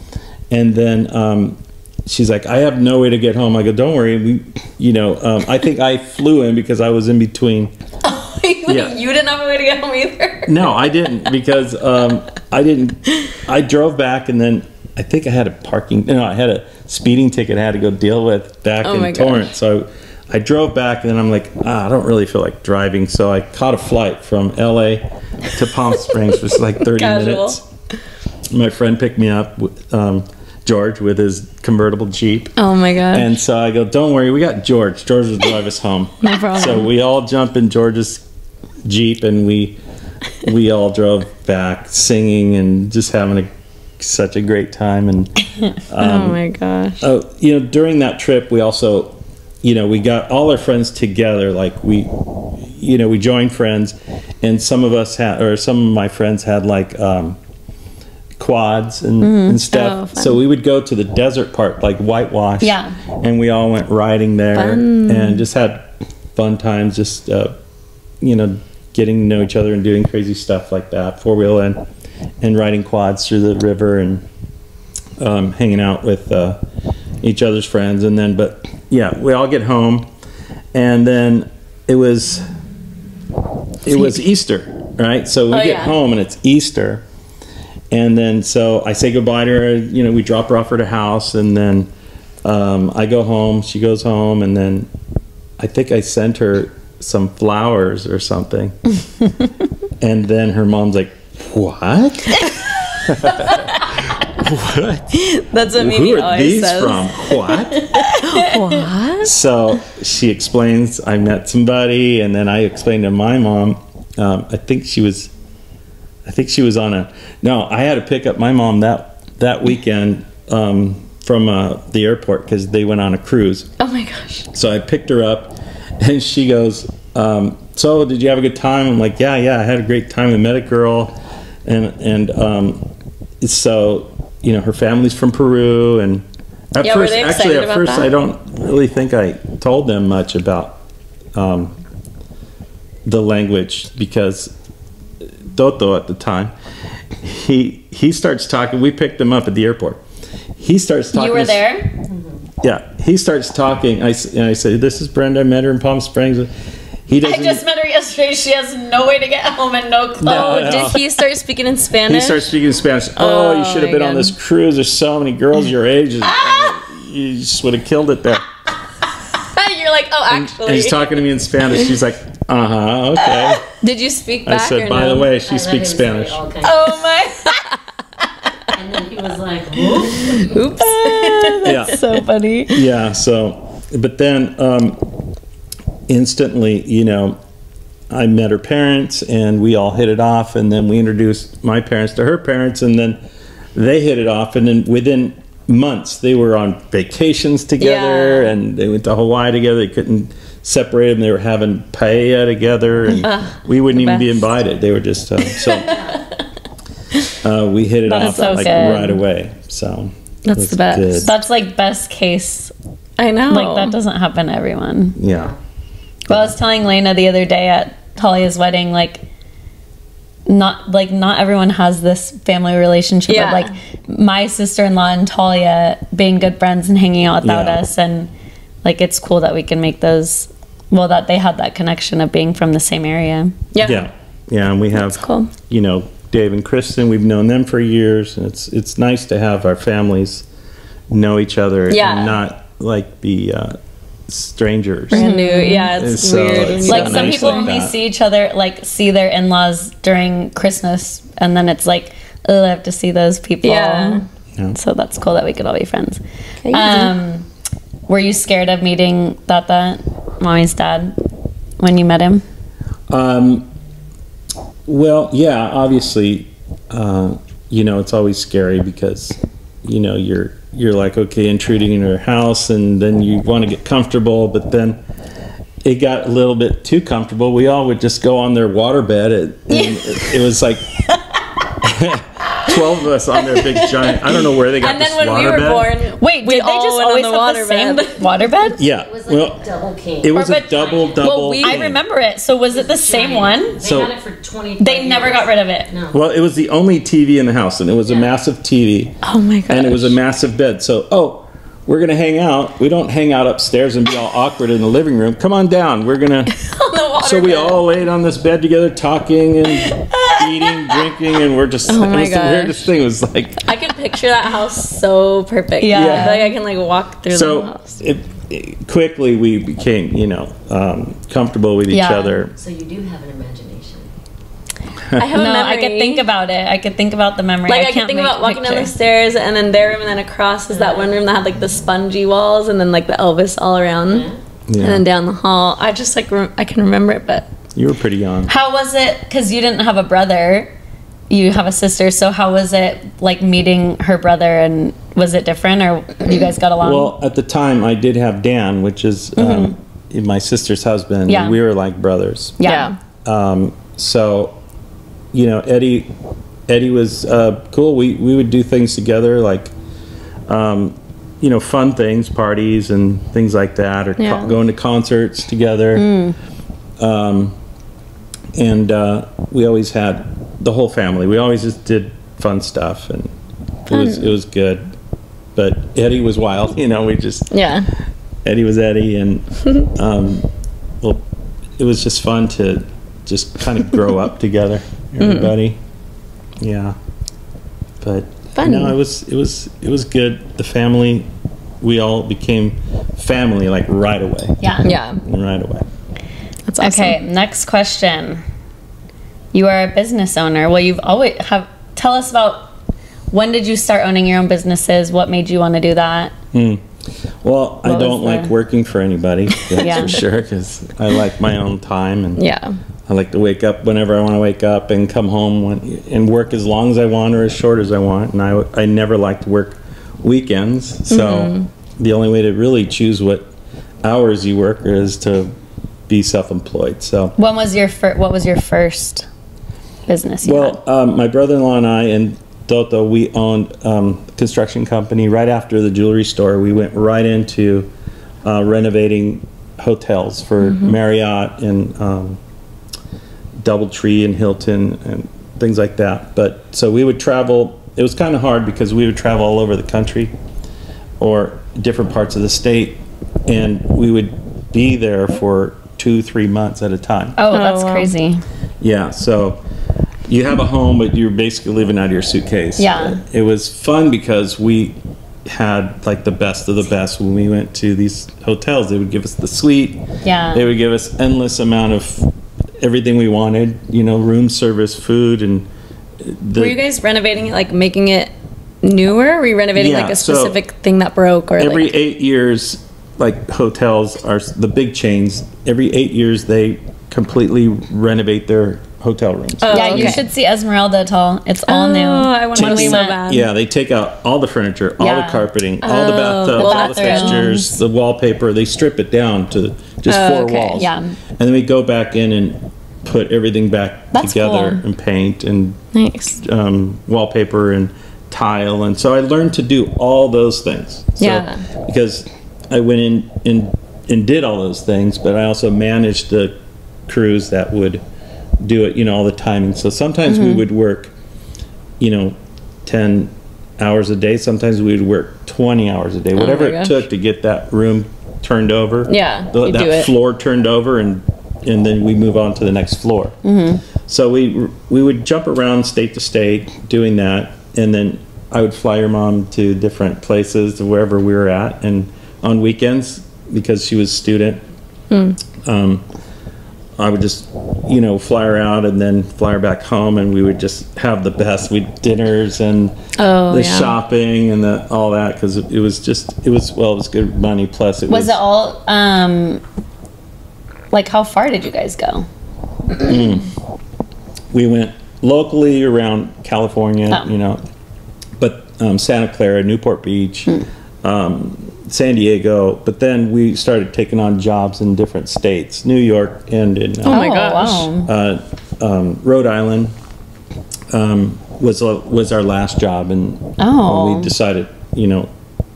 and then she's like, I have no way to get home. I go, don't worry, I think I flew in because I was in between. Yeah. You didn't have a way to get home either. No, I didn't, because I drove back, and then I think I had I had a speeding ticket I had to go deal with back Oh my in gosh. Torrance. So I drove back, and then I'm like, I don't really feel like driving. So I caught a flight from LA to Palm Springs, which was like 30 Casual. minutes. My friend picked me up. George with his convertible Jeep. Oh my god. And so I go, don't worry, we got George. George will drive us home. No problem. So we all jump in George's Jeep, and we all drove back singing and just having such a great time. And oh my gosh. during that trip, we also, we got all our friends together. Like we joined friends, and some of my friends had like quads and stuff. Oh, so we would go to the desert part, like Whitewash. Yeah. And we all went riding there and just had fun times, just, getting to know each other and doing crazy stuff like that, four-wheel and riding quads through the river and hanging out with each other's friends. And then, we all get home, and then it was Easter, right? So we get home and it's Easter. And then, so I say goodbye to her, we drop her off at her house, and then I go home, she goes home, and then I think I sent her some flowers or something. And then her mom's like, what? What? That's what Who Mimi are always these says. from? What? What? So she explains, I met somebody, and then I explained to my mom, I think she was I had to pick up my mom that weekend from the airport because they went on a cruise. Oh my gosh. So I picked her up, and she goes, so did you have a good time? I'm like, yeah, I had a great time. I met a girl, and so, her family's from Peru, and at Yeah, first, were they excited about that? I don't really think I told them much about the language, because Toto at the time, he starts talking. We picked him up at the airport. He starts talking. You were there? Yeah, he starts talking. I say, this is Brenda. I met her in Palm Springs. He doesn't. I just met her yesterday. She has no way to get home and no clothes. No. Did he start speaking in Spanish? He starts speaking Spanish. Oh, you should have my been on God. this cruise. There's so many girls your age. You just would have killed it there. You're like, oh, actually. And he's talking to me in Spanish. She's like, okay. Did you speak back I said, or by no? the way, she I let speaks him say Spanish. all kinds. Oh my. And then he was like, "Whoop." Oops. Yeah. So funny. Yeah, so, but then instantly, I met her parents, and we all hit it off, and then we introduced my parents to her parents, and then they hit it off, and then within months they were on vacations together, Yeah. and they went to Hawaii together. They couldn't separate them. They were having paella together, and we wouldn't even be best. invited. They were just we hit it That's off so like good. right away. So That's it was the best. good. That's like best case. I know. Like, that doesn't happen to everyone. Yeah. Well, I was telling Lena the other day at Talia's wedding, not everyone has this family relationship. Yeah. But my sister-in-law and Talia being good friends and hanging out without Yeah. us, and it's cool that we can make those. Well, that they had that connection of being from the same area. Yeah. Yeah, and we have cool. Dave and Kristen. We've known them for years, and it's nice to have our families know each other Yeah. and not be strangers. Brand new. Yeah, it's So weird. it's when you Like don't some know people each other. only see each other, see their in-laws during Christmas, and then it's like, oh, I have to see those people. Yeah. Yeah. So that's cool that we could all be friends. Crazy. Were you scared of meeting Tata, Mommy's dad, when you met him? Well, yeah, obviously, it's always scary because, you're like, okay, intruding into her house, and then you want to get comfortable, but then it got a little bit too comfortable. We all would just go on their waterbed, and it was like 12 of us on their big giant. I don't know where they got And this then when we were waterbed. born, Wait, we did they all just went always on have the the same waterbed. waterbed? Yeah, It was like a double king. it was a But- double. Well, we- I remember it. So was it the same one? They So- had it for 20. They never got rid of it. No. Well, it was the only TV in the house, and it was a massive TV. Oh my god. And it was a massive bed. So, we're going to hang out. We don't hang out upstairs and be all awkward in the living room. Come on down. We're going to. So we all laid on this bed together, talking and eating, drinking, and we're just. Oh it my was the gosh. weirdest thing. It was like. I could picture that house so perfect. Yeah. I feel like I can walk through the So house. quickly we became, comfortable with each Yeah. other. So you do have an imagination. I have a No, memory. I could think about it. I could think about the memory. Like I could can't think make about a walking down the picture. stairs and then their room, and then across is that one room that had like the spongy walls and then like the Elvis all around, Yeah. and then down the hall. I just like I can remember it, but You were pretty young. How was it? Because you didn't have a brother, you have a sister. So how was it like meeting her brother? And was it different, or you guys got along? Well, at the time, I did have Dan, which is my sister's husband. Yeah. We were like brothers. yeah. So, you know, Eddie was cool. We would do things together, like, you know, fun things, parties and things like that, or Yeah. going to concerts together. And we always had the whole family. We always just did fun stuff, and it was good. But Eddie was wild, you know. yeah. Eddie was Eddie, and well, it was just fun to just kind of grow up together, everybody. Yeah, but Fun. no, it was good. The family, we all became family like right away, Yeah. Yeah. right away. That's awesome. Okay, next question. You are a business owner. Well, you've always have. Tell us about when did you start owning your own businesses? What made you want to do that? Well, I What don't was like the- working for anybody, that's Yeah. for sure, because I like my own time, and Yeah. I like to wake up whenever I want to wake up and come home and work as long as I want or as short as I want. And I never like to work weekends. So the only way to really choose what hours you work is to be self-employed. So, When was your what was your first business you had? well, my brother-in-law and I and Toto, we owned a construction company. Right after the jewelry store, we went right into renovating hotels for Marriott and DoubleTree and Hilton and things like that. But so we would travel. It was kind of hard because we would travel all over the country or different parts of the state, and we would be there for 2-3 months at a time. Oh, that's wow. crazy. Yeah, so you have a home, but you're basically living out of your suitcase. Yeah. But it was fun because we had like the best of the best when we went to these hotels. They would give us the suite. Yeah. They would give us endless amount of everything we wanted, you know, room service, food, and Were you guys renovating it, like making it newer? Were you renovating Yeah, like a so specific thing that broke, or every like, 8 years, like hotels are the big chains. Every 8 years, they completely renovate their hotel rooms. Oh, Yeah, you okay. should see Esmeralda at all. It's all new. I want When to we so went. bad. Yeah, they take out all the furniture, all Yeah. the carpeting, all the bathtubs, the all the bathrooms. fixtures, the wallpaper. They strip it down to just 4 okay. walls. Yeah. And then we go back in and put everything back That's together cool. and paint and Nice. wallpaper and tile. And so I learned to do all those things. So, Yeah. Because I went in and did all those things, but I also managed the crews that would do it, you know, all the time. And so sometimes we would work, you know, 10 hours a day. Sometimes we would work 20 hours a day, whatever it gosh. took to get that room turned over. Yeah, you that do it. floor turned over, and then we move on to the next floor. So we would jump around state to state doing that, and then I would fly your mom to different places, to wherever we were at, and on weekends, because she was a student, I would just, you know, fly her out and then fly her back home, and we would just have the best. We'd dinners and Oh, the yeah. shopping and all that, because it was good money, plus it was Was it all like how far did you guys go? we went locally around California, Oh. you know, but Santa Clara, Newport Beach, San Diego, but then we started taking on jobs in different states, New York and in Oh my gosh. Wow. Rhode Island was our last job, and Oh. when we decided, you know,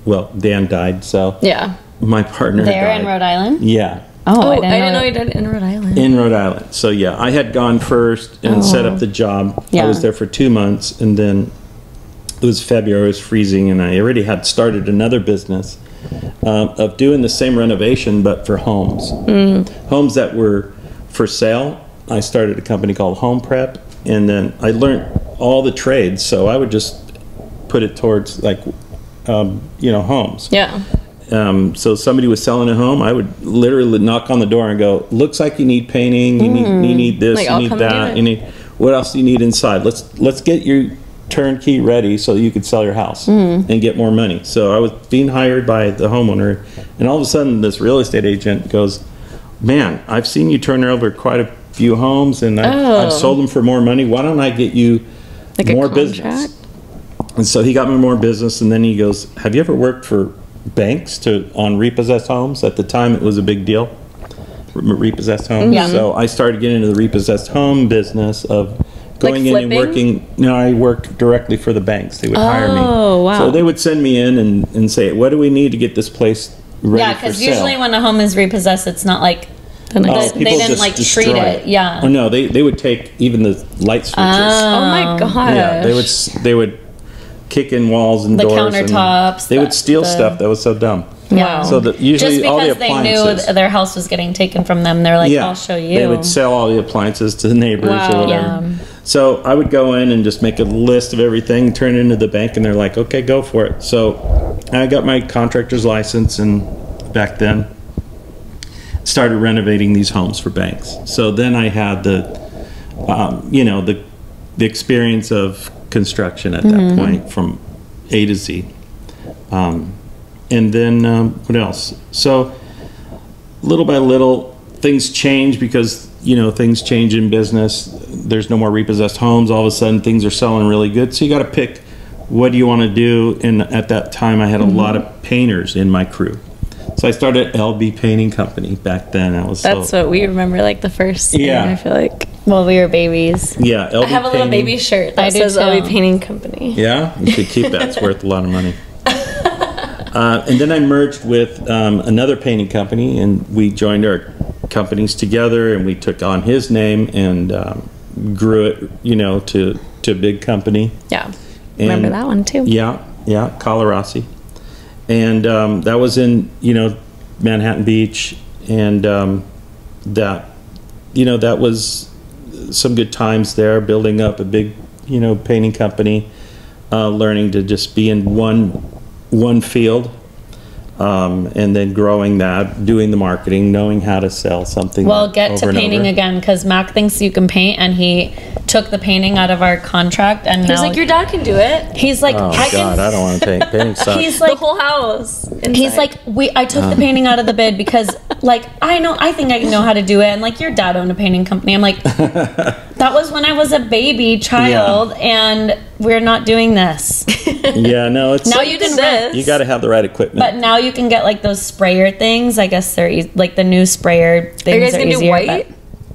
well, Dan died, so Yeah. my partner There died. in Rhode Island? Yeah. Oh, Oh, I didn't know. you did it in Rhode Island. In Rhode Island. So yeah, I had gone first and set up the job. Yeah. I was there for 2 months, and then it was February, it was freezing, and I already had started another business of doing the same renovation, but for homes. Homes that were for sale. I started a company called Home Prep, and then I learned all the trades, so I would just put it towards like, you know, homes. Yeah. So somebody was selling a home, I would literally knock on the door and go, looks like you need painting, you need this, Like, you I'll need come do that, it. you need, what else do you need inside? Let's get your turnkey ready so you could sell your house and get more money. So I was being hired by the homeowner, and all of a sudden this real estate agent goes, man, I've seen you turn over quite a few homes, and I've sold them for more money. Why don't I get you Like a more contract? business? And so he got me more business, and then he goes, have you ever worked for banks on repossessed homes? At the time it was a big deal, repossessed homes. Yeah. So I started getting into the repossessed home business of going Like in and flipping? working. No, I worked directly for the banks. They would hire me. Oh, wow. So they would send me in and say, what do we need to get this place ready Yeah, for because sale? usually when a home is repossessed, it's not like The next- they People didn't just like destroy treat it. Yeah. Oh no, they would take even the light switches. Oh my gosh. Yeah, they would kick in walls and The doors. countertops, And they would steal the- stuff that was so dumb. Yeah. So usually Just all the because they knew appliances. their house was getting taken from them, they're like, Yeah, I'll show you. They would sell all the appliances to the neighbors Wow. or whatever. Yeah. So I would go in and just make a list of everything, turn it into the bank, and they're like, okay, go for it. So I got my contractor's license, and back then started renovating these homes for banks. So then I had the experience of construction at that point from A to Z. And then what else? So little by little, things change because, things change in business. There's no more repossessed homes. All of a sudden, things are selling really good. So you got to pick what do you want to do. And at that time, I had a lot of painters in my crew. So I started LB Painting Company back then. That's what we remember, like the first thing, Yeah. I feel like. Well, we were babies. Yeah, LB I have a little Painting. baby shirt that I do says too. LB Painting Company. Yeah, you should keep that. It's worth a lot of money. And then I merged with another painting company, and we joined our companies together, and we took on his name and grew it, to a big company. Yeah. And Remember that one too. Yeah, Colorasi. And that was in, Manhattan Beach, and that was some good times there, building up a big, painting company, learning to just be in one field, and then growing that, doing the marketing, knowing how to sell something. Well, get to over and painting over. again, because Mac thinks you can paint, and he took the painting out of our contract, and He was now like, your dad can do it. he's like, Oh I God, can. I don't want to paint. Painting sucks. He's The like, whole house. he's like, I took the painting out of the bid because, like, I think I know how to do it, and like, your dad owned a painting company. I'm like, that was when I was a baby child, and we're not doing this. Yeah, no, it's Now so you you can did rent- this. you got to have the right equipment. But now you can get like those sprayer things. I guess they're like the new sprayer things. Are you guys gonna do easier, white? but-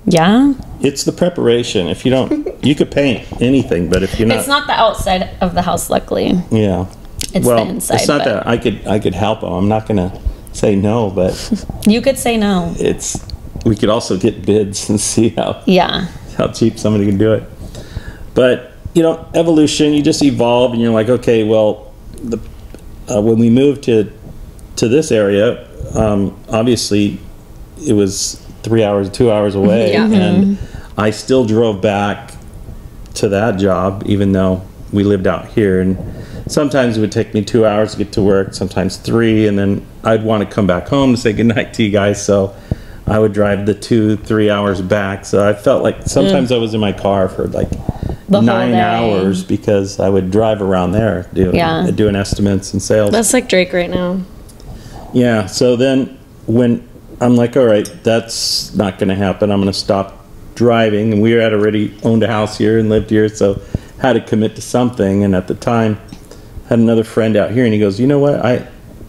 yeah, It's the preparation. If you don't, you could paint anything, but if you're not, it's not the outside of the house. Luckily, yeah. it's Well, the inside. it's not but that I could help them. I'm not gonna say no, but you could say no. we could also get bids and see how Yeah, cheap somebody can do it. But evolution, you just evolve, and you're like, okay, well, when we moved to this area, obviously it was 2 hours away, Yeah. and I still drove back to that job, even though we lived out here. And sometimes it would take me 2 hours to get to work, sometimes 3, and then I'd want to come back home to say goodnight to you guys. So I would drive the 2-3 hours back. So I felt like sometimes I was in my car for like The whole 9 day. hours because I would drive around there doing estimates and sales. That's like Drake right now. Yeah, so then when I'm like, all right, that's not going to happen. I'm going to stop driving. And we had already owned a house here and lived here, so had to commit to something. And at the time, had another friend out here, and he goes, you know what,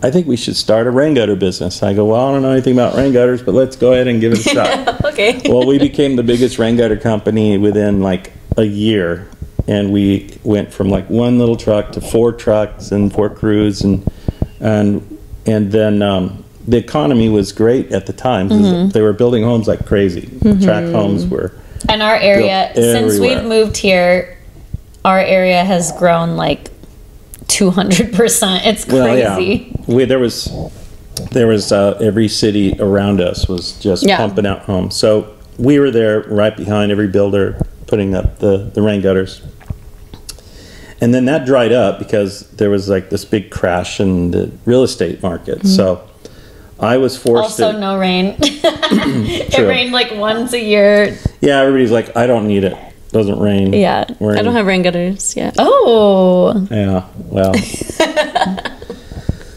I think we should start a rain gutter business. I go, well, I don't know anything about rain gutters, but let's go ahead and give it a shot. Okay. Well, we became the biggest rain gutter company within like a year, and we went from like one little truck to 4 trucks and 4 crews, and then the economy was great at the time. 'Cause they were building homes like crazy. Tract homes were. and our area, Built since we've everywhere. moved here, our area has grown like 200%. It's crazy. Well, yeah, there was every city around us was just Yeah. pumping out homes. So we were there right behind every builder putting up the rain gutters. And then that dried up because there was like this big crash in the real estate market. So I was forced Also, to. no rain. It True. rained like once a year. Yeah, everybody's like, I don't need it. doesn't rain. Yeah. We're I don't in- have rain gutters yet. Oh, Yeah, well.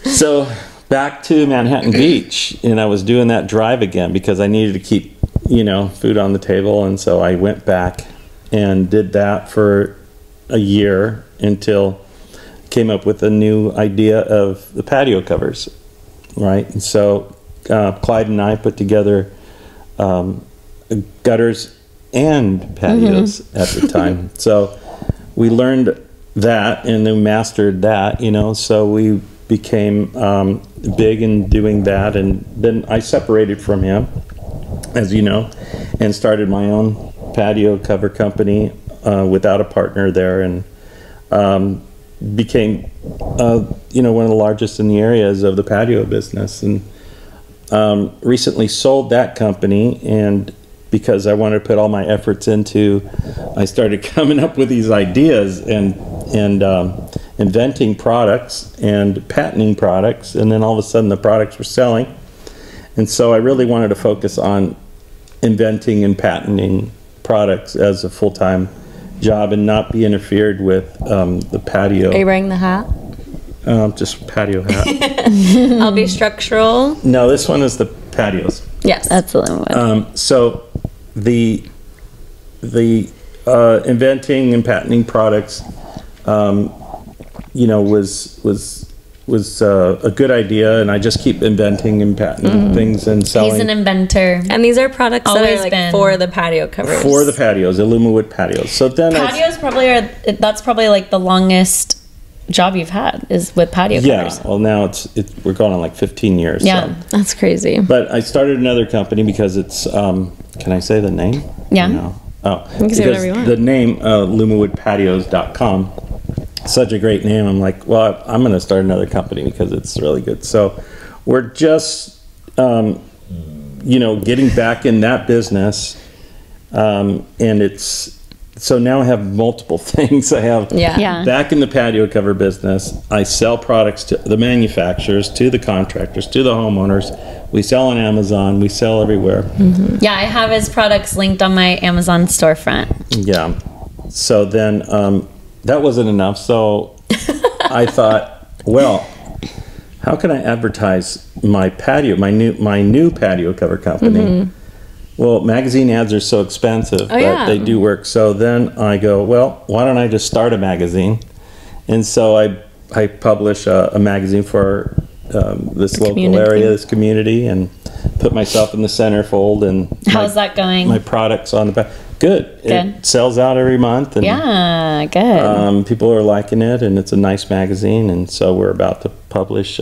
So back to Manhattan Beach, and I was doing that drive again because I needed to keep, food on the table. And so I went back and did that for a year until I came up with a new idea of the patio covers, right? And so Clyde and I put together gutters and patios at the time. So we learned that and then mastered that, so we became big in doing that. And then I separated from him, as you know, and started my own patio cover company without a partner there, and became one of the largest in the areas of the patio business. And recently sold that company, and because I wanted to put all my efforts into, I started coming up with these ideas and inventing products and patenting products, and then all of a sudden the products were selling. And so I really wanted to focus on inventing and patenting products as a full-time job and not be interfered with the patio. Are you wearing the hat? Just patio hat. I'll be structural. No, this one is the patios. Yes. that's the one. So the inventing and patenting products, was a good idea, and I just keep inventing and patenting things and selling. He's an inventor. And these are products that Always are like been. for the patio covers. for the patios, Illumawood patios. So then Patios that's probably like the longest job you've had is with patio covers. well now we're going on like 15 years. Yeah. So. That's crazy. But I started another company because it's, can I say the name? Yeah. No. Oh, can say whatever you want. The name, LumawoodPatios.com, such a great name. I'm like, well, I'm going to start another company because it's really good. So we're just, getting back in that business. And so now I have multiple things. I have Yeah. back in the patio cover business. I sell products to the manufacturers, to the contractors, to the homeowners. We sell on Amazon. We sell everywhere. Yeah, I have his products linked on my Amazon storefront. Yeah. So then that wasn't enough. So I thought, well, how can I advertise my patio, my new patio cover company? Well, magazine ads are so expensive, but yeah. they do work. So then I go, well, why don't I just start a magazine? And so I publish a magazine for this local community. area, this community, and put myself in the centerfold. And How's that going? my products on the back. Good. It sells out every month. And, Yeah, good. people are liking it, and it's a nice magazine. And so we're about to publish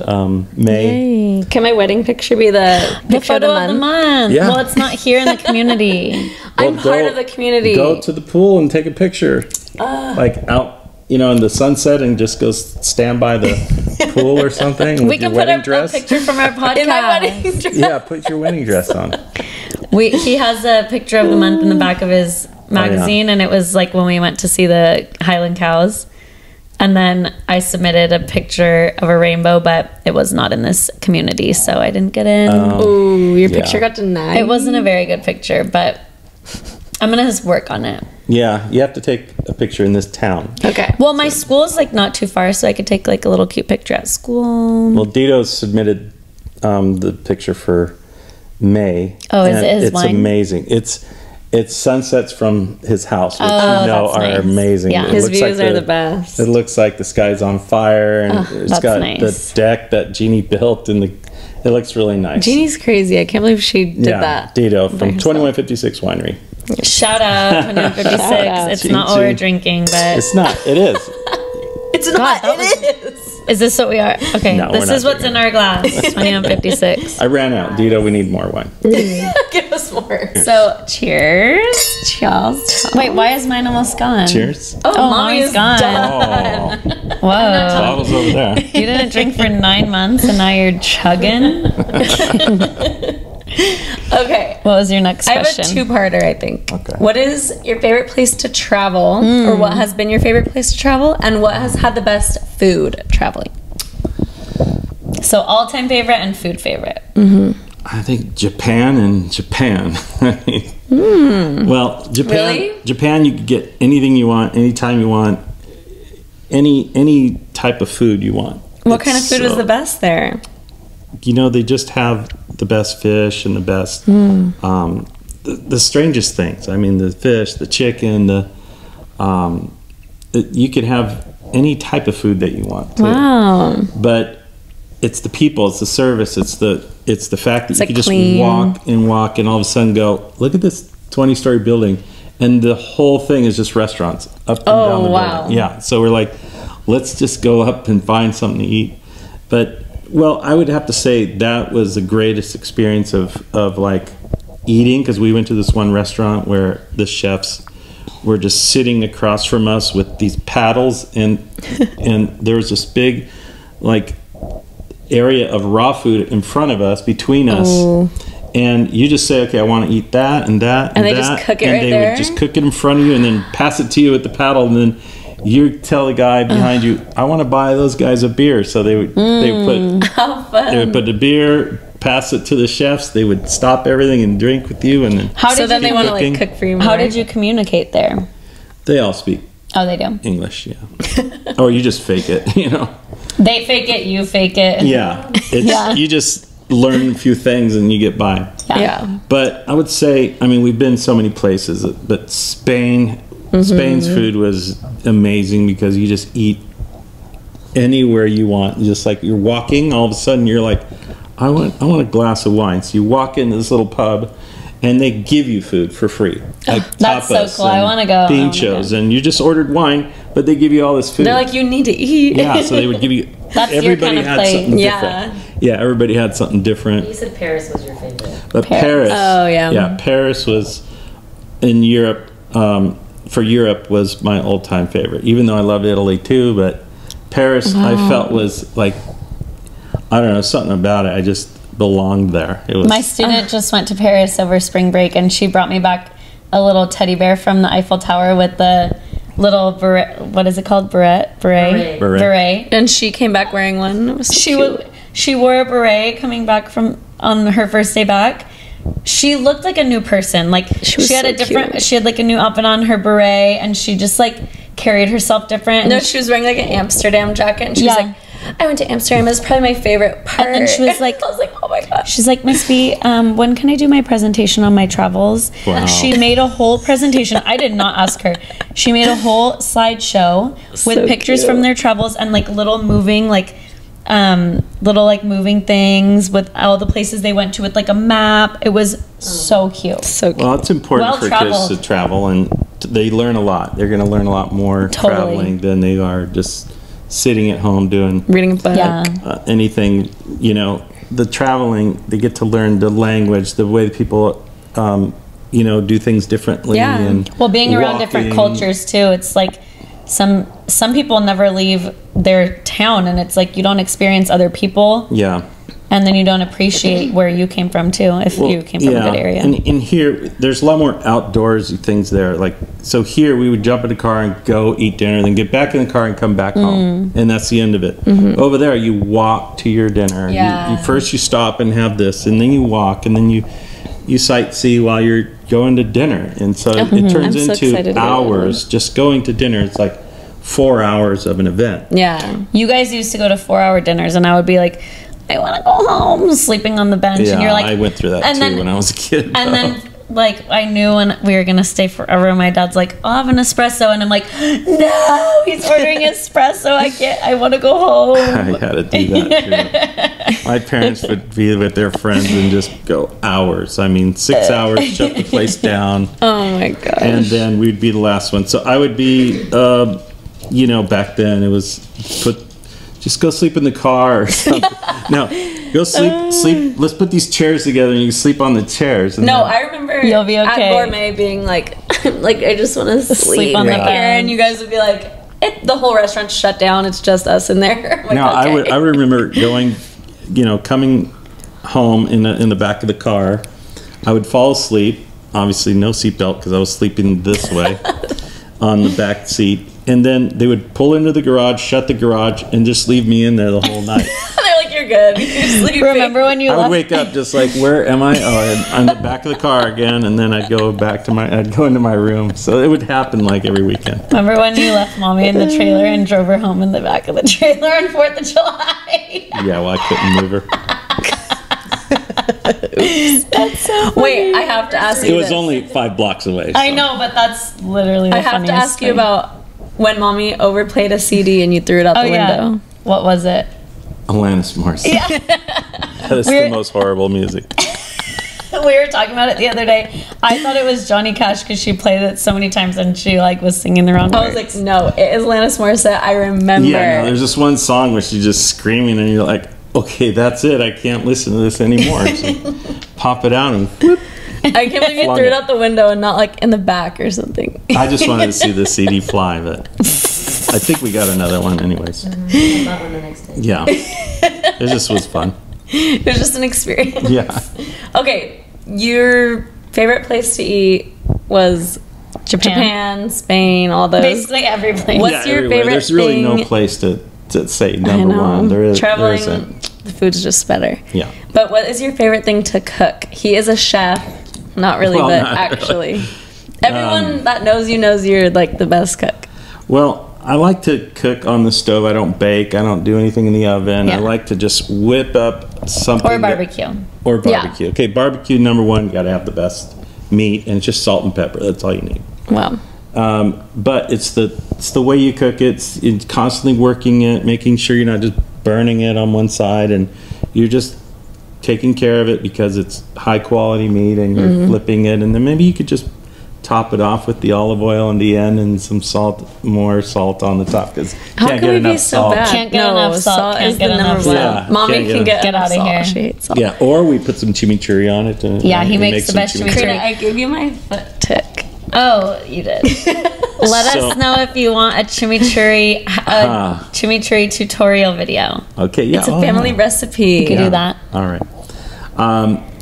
May. Yay. Can my wedding picture be the The picture photo of the month? Yeah. Well, it's not here in the community. I'm Well, part of the community. Go to the pool and take a picture. Like out, in the sunset, and just go stand by the pool or something with We your can put wedding a dress. picture from our podcast. In my wedding dress. Yeah, put your wedding dress on. He has a picture of the month in the back of his magazine, and it was like when we went to see the Highland cows. And then I submitted a picture of a rainbow, but it was not in this community, so I didn't get in. Ooh, your Yeah. picture got denied. It wasn't a very good picture, but I'm gonna just work on it. Yeah, you have to take a picture in this town. Okay. Well, my school is like not too far, so I could take like a little cute picture at school. Well, Dito submitted the picture for May. Oh, is and it his it's wine? amazing. It's sunsets from his house, which Oh, that's are nice. amazing. Yeah. It His looks views like are the best. It looks like the sky's on fire, and it's that's got nice. the deck that Jeannie built, and it looks really nice. Jeannie's crazy. I can't believe she did that. Dito by from herself. 2156 Winery. Shout out 2156. Shout out. It's not what we're drinking, but It's not. It is. It's God, that was- is this what we are? Okay, No, this we're is not what's in our glass. 2156. I ran out. Dito, we need more wine. Give us more. So, cheers. Cheers. Wait, why is mine almost gone? Cheers. Oh, mommy's gone. Oh, Whoa. bottle's over there. You didn't drink for 9 months and now you're chugging? Okay. What was your next I have a question? two-parter, I think. Okay. What is your favorite place to travel, or what has been your favorite place to travel, and what has had the best food traveling? So, all-time favorite and food favorite. I think Japan and Japan. Well, Japan, Really? Japan, you could get anything you want, anytime you want, any type of food you want. What kind of It's food was so- the best there? You know, they just have the best fish and the best, the strangest things. I mean, the fish, the chicken, you could have any type of food that you want. Too. Wow. But it's the people, it's the service, it's the fact that you like can just clean. walk and all of a sudden go, look at this 20-story building, and the whole thing is just restaurants up and Oh, down the wow. building. Yeah, so we're like, let's just go up and find something to eat. But well, I would have to say that was the greatest experience of like eating, because we went to this one restaurant where the chefs were just sitting across from us with these paddles, and there was this big like area of raw food in front of us, between us. Oh. And you just say, okay, I want to eat that and that And they that, just cook it and right they there? would just cook it in front of you and then pass it to you with the paddle, and then you tell the guy behind you, I want to buy those guys a beer. So they would How fun. they would put the beer, pass it to the chefs. They would stop everything and drink with you, and then How So did then you they want to like cooking. cook for you more. How did you communicate there? they all speak Oh, they do. English, yeah. Or you just fake it, you know. They fake it, you fake it. Yeah, it's Yeah. you just learn a few things and you get by. Yeah. But I would say, I mean, we've been so many places, but Spain, Spain's food was amazing, because you just eat anywhere you want. Just like you're walking, all of a sudden you're like, I want a glass of wine. So you walk into this little pub, and they give you food for free. Like That's so tapas cool. I and wanna go. Oh my Pinchos, and you just ordered wine, but they give you all this food. They're like, you need to eat. yeah, so they would give you. That's your everybody kind of had place. something Yeah. different. Yeah, everybody had something different. You said Paris was your favorite. But Paris. Oh, yeah. Yeah, Paris was in Europe. For Europe was my all-time favorite. Even though I love Italy too, but Paris I felt was like, I don't know, something about it. I just belonged there. It was. My student just went to Paris over spring break, and she brought me back a little teddy bear from the Eiffel Tower with the little beret. What is it called? Beret. Beret. And she came back wearing one. It was so cute. She wore a beret coming back from on her first day back. She looked like a new person. Like was she had so a different. cute. She had like a new outfit on, her beret, and she just like carried herself different. No, And she was wearing like an Amsterdam jacket, and she was Yeah. like, I went to Amsterdam. It's probably my favorite part. And then she was like- I was like, oh my gosh. She's like, Miss B, when can I do my presentation on my travels? Wow. She made a whole presentation. I did not ask her. She made a whole slideshow with So pictures cute. from their travels and like little moving moving things with all the places they went to with like a map. It was so cute. So cute. Well, it's important for kids Well-traveled. to travel, and they learn a lot. They're going to learn a lot more Totally. traveling than they are just sitting at home doing Reading a book. Yeah. anything. You know, the traveling, they get to learn the language, the way people, do things differently. Yeah. And Well, being around different walking. cultures too, it's like some people never leave their town, and it's like you don't experience other people, Yeah. and then you don't appreciate where you came from too, if you came from a good area. And in here, there's a lot more outdoorsy things there. Like, so here we would jump in the car and go eat dinner, then get back in the car and come back home. And that's the end of it. Over there, you walk to your dinner. Yeah. First you stop and have this, and then you walk, and then you sightsee while you're going to dinner. And so it turns I'm so excited into to go. hours. Just going to dinner, it's like 4 hours of an event. Yeah. You guys used to go to 4-hour dinners, and I would be like, I want to go home, sleeping on the bench. Yeah, and you're like, I went through that and too then- when I was a kid. and then like I knew when we were gonna stay forever. And my dad's like, I'll have an espresso, and I'm like, no, he's ordering espresso. I want to go home. I had to do that too. My parents would be with their friends and just go hours. I mean, 6 hours, shut the place down, Oh my gosh. and then we'd be the last one. So I would be, back then it was just go sleep in the car or something. No, go sleep. Let's put these chairs together and you can sleep on the chairs. And No, then- I remember You'll be okay. at Gourmet being like, like I just want to sleep on the right here, bed. and you guys would be like, the whole restaurant's shut down. It's just us in there. I'm like, No, okay. I remember going, coming home in the back of the car. I would fall asleep. Obviously, no seatbelt because I was sleeping this way on the back seat. And then they would pull into the garage, shut the garage, and just leave me in there the whole night. They're like, you're you're good. You're sleeping. Remember when you I would left? wake up just like, where am I? Oh, I'm in the back of the car again, and then I'd go into my room. So it would happen like every weekend. Remember when you left mommy in the trailer and drove her home in the back of the trailer on 4th of July? Yeah, well, I couldn't move her. Wait, I have to ask you It was this. only 5 blocks away. I so. know, but that's literally the I have to funniest ask you thing. about when mommy overplayed a CD and you threw it out Oh the yeah. window. What was it? Alanis Morissette. Yeah. That is the most horrible music. We were talking about it the other day. I thought it was Johnny Cash because she played it so many times and she like was singing the wrong I words. was like, no, it is Alanis Morissette. I remember. Yeah, no, there's this one song where she's just screaming, and you're like, okay, that's it. I can't listen to this anymore. So pop it out, and whoop. I can't believe you Flung threw it it. out the window and not like in the back or something. I just wanted to see the CD fly, but I think we got another one anyways. That one the next day. Yeah. It just was fun. It was just an experience. Yeah. Okay, your favorite place to eat was Japan, Spain, all those. Basically every place. What's Yeah, your everywhere. favorite There's really no thing- place to say I number know. one. There Traveling, isn't. the food's just better. Yeah. But what is your favorite thing to cook? He is a chef. Not really, Well, but not actually. Everyone that knows you knows you're like the best cook. Well, I like to cook on the stove. I don't bake. I don't do anything in the oven. Yeah. I like to just whip up something. Or that- barbecue. Or barbecue. Okay, barbecue number one. You got to have the best meat, and it's just salt and pepper. That's all you need. Wow. But it's the way you cook it. It's constantly working it, making sure you're not just burning it on one side, and you're just taking care of it because it's high quality meat, and you're flipping it, and then maybe you could just top it off with the olive oil on the end and some salt, more salt on the top, because How can't can get we be enough so salt. bad? Can't get enough salt, can't is get the enough number salt. one. Yeah, Mommy can't can get get enough outta salt. here. She hates salt. Yeah, or we put some chimichurri on it. Yeah, he and makes make the some best chimichurri. Karina, I gave you my foot tick. Oh, you did. Let So- us know if you want a chimichurri tutorial video. Okay, yeah. It's a family recipe. You could do that. All right.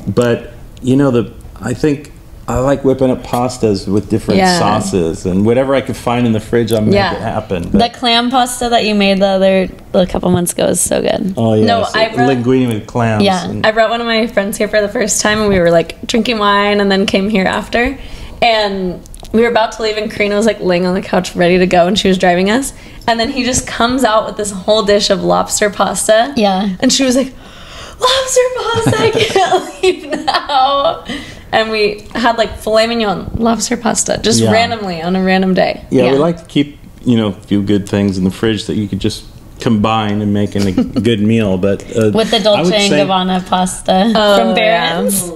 But you know, I think I like whipping up pastas with different Yeah. sauces, and whatever I can find in the fridge, I'll make Yeah. it happen. The But, clam pasta that you made a couple months ago is so good. oh yeah, No, so I brought- linguine with clams. Yeah. and- I brought one of my friends here for the first time, and we were like drinking wine, and then came here after, and we were about to leave, and Karina was like laying on the couch ready to go, and she was driving us, and then he just comes out with this whole dish of lobster pasta. Yeah. And she was like, lobster pasta, I can't leave now. And we had like filet mignon, lobster pasta, just Yeah. randomly on a random day. Yeah, Yeah. we like to keep a few good things in the fridge that you could just combine and make in a good meal. But With the I Dolce would and say- Gabbana pasta Oh, from yeah. Barron's.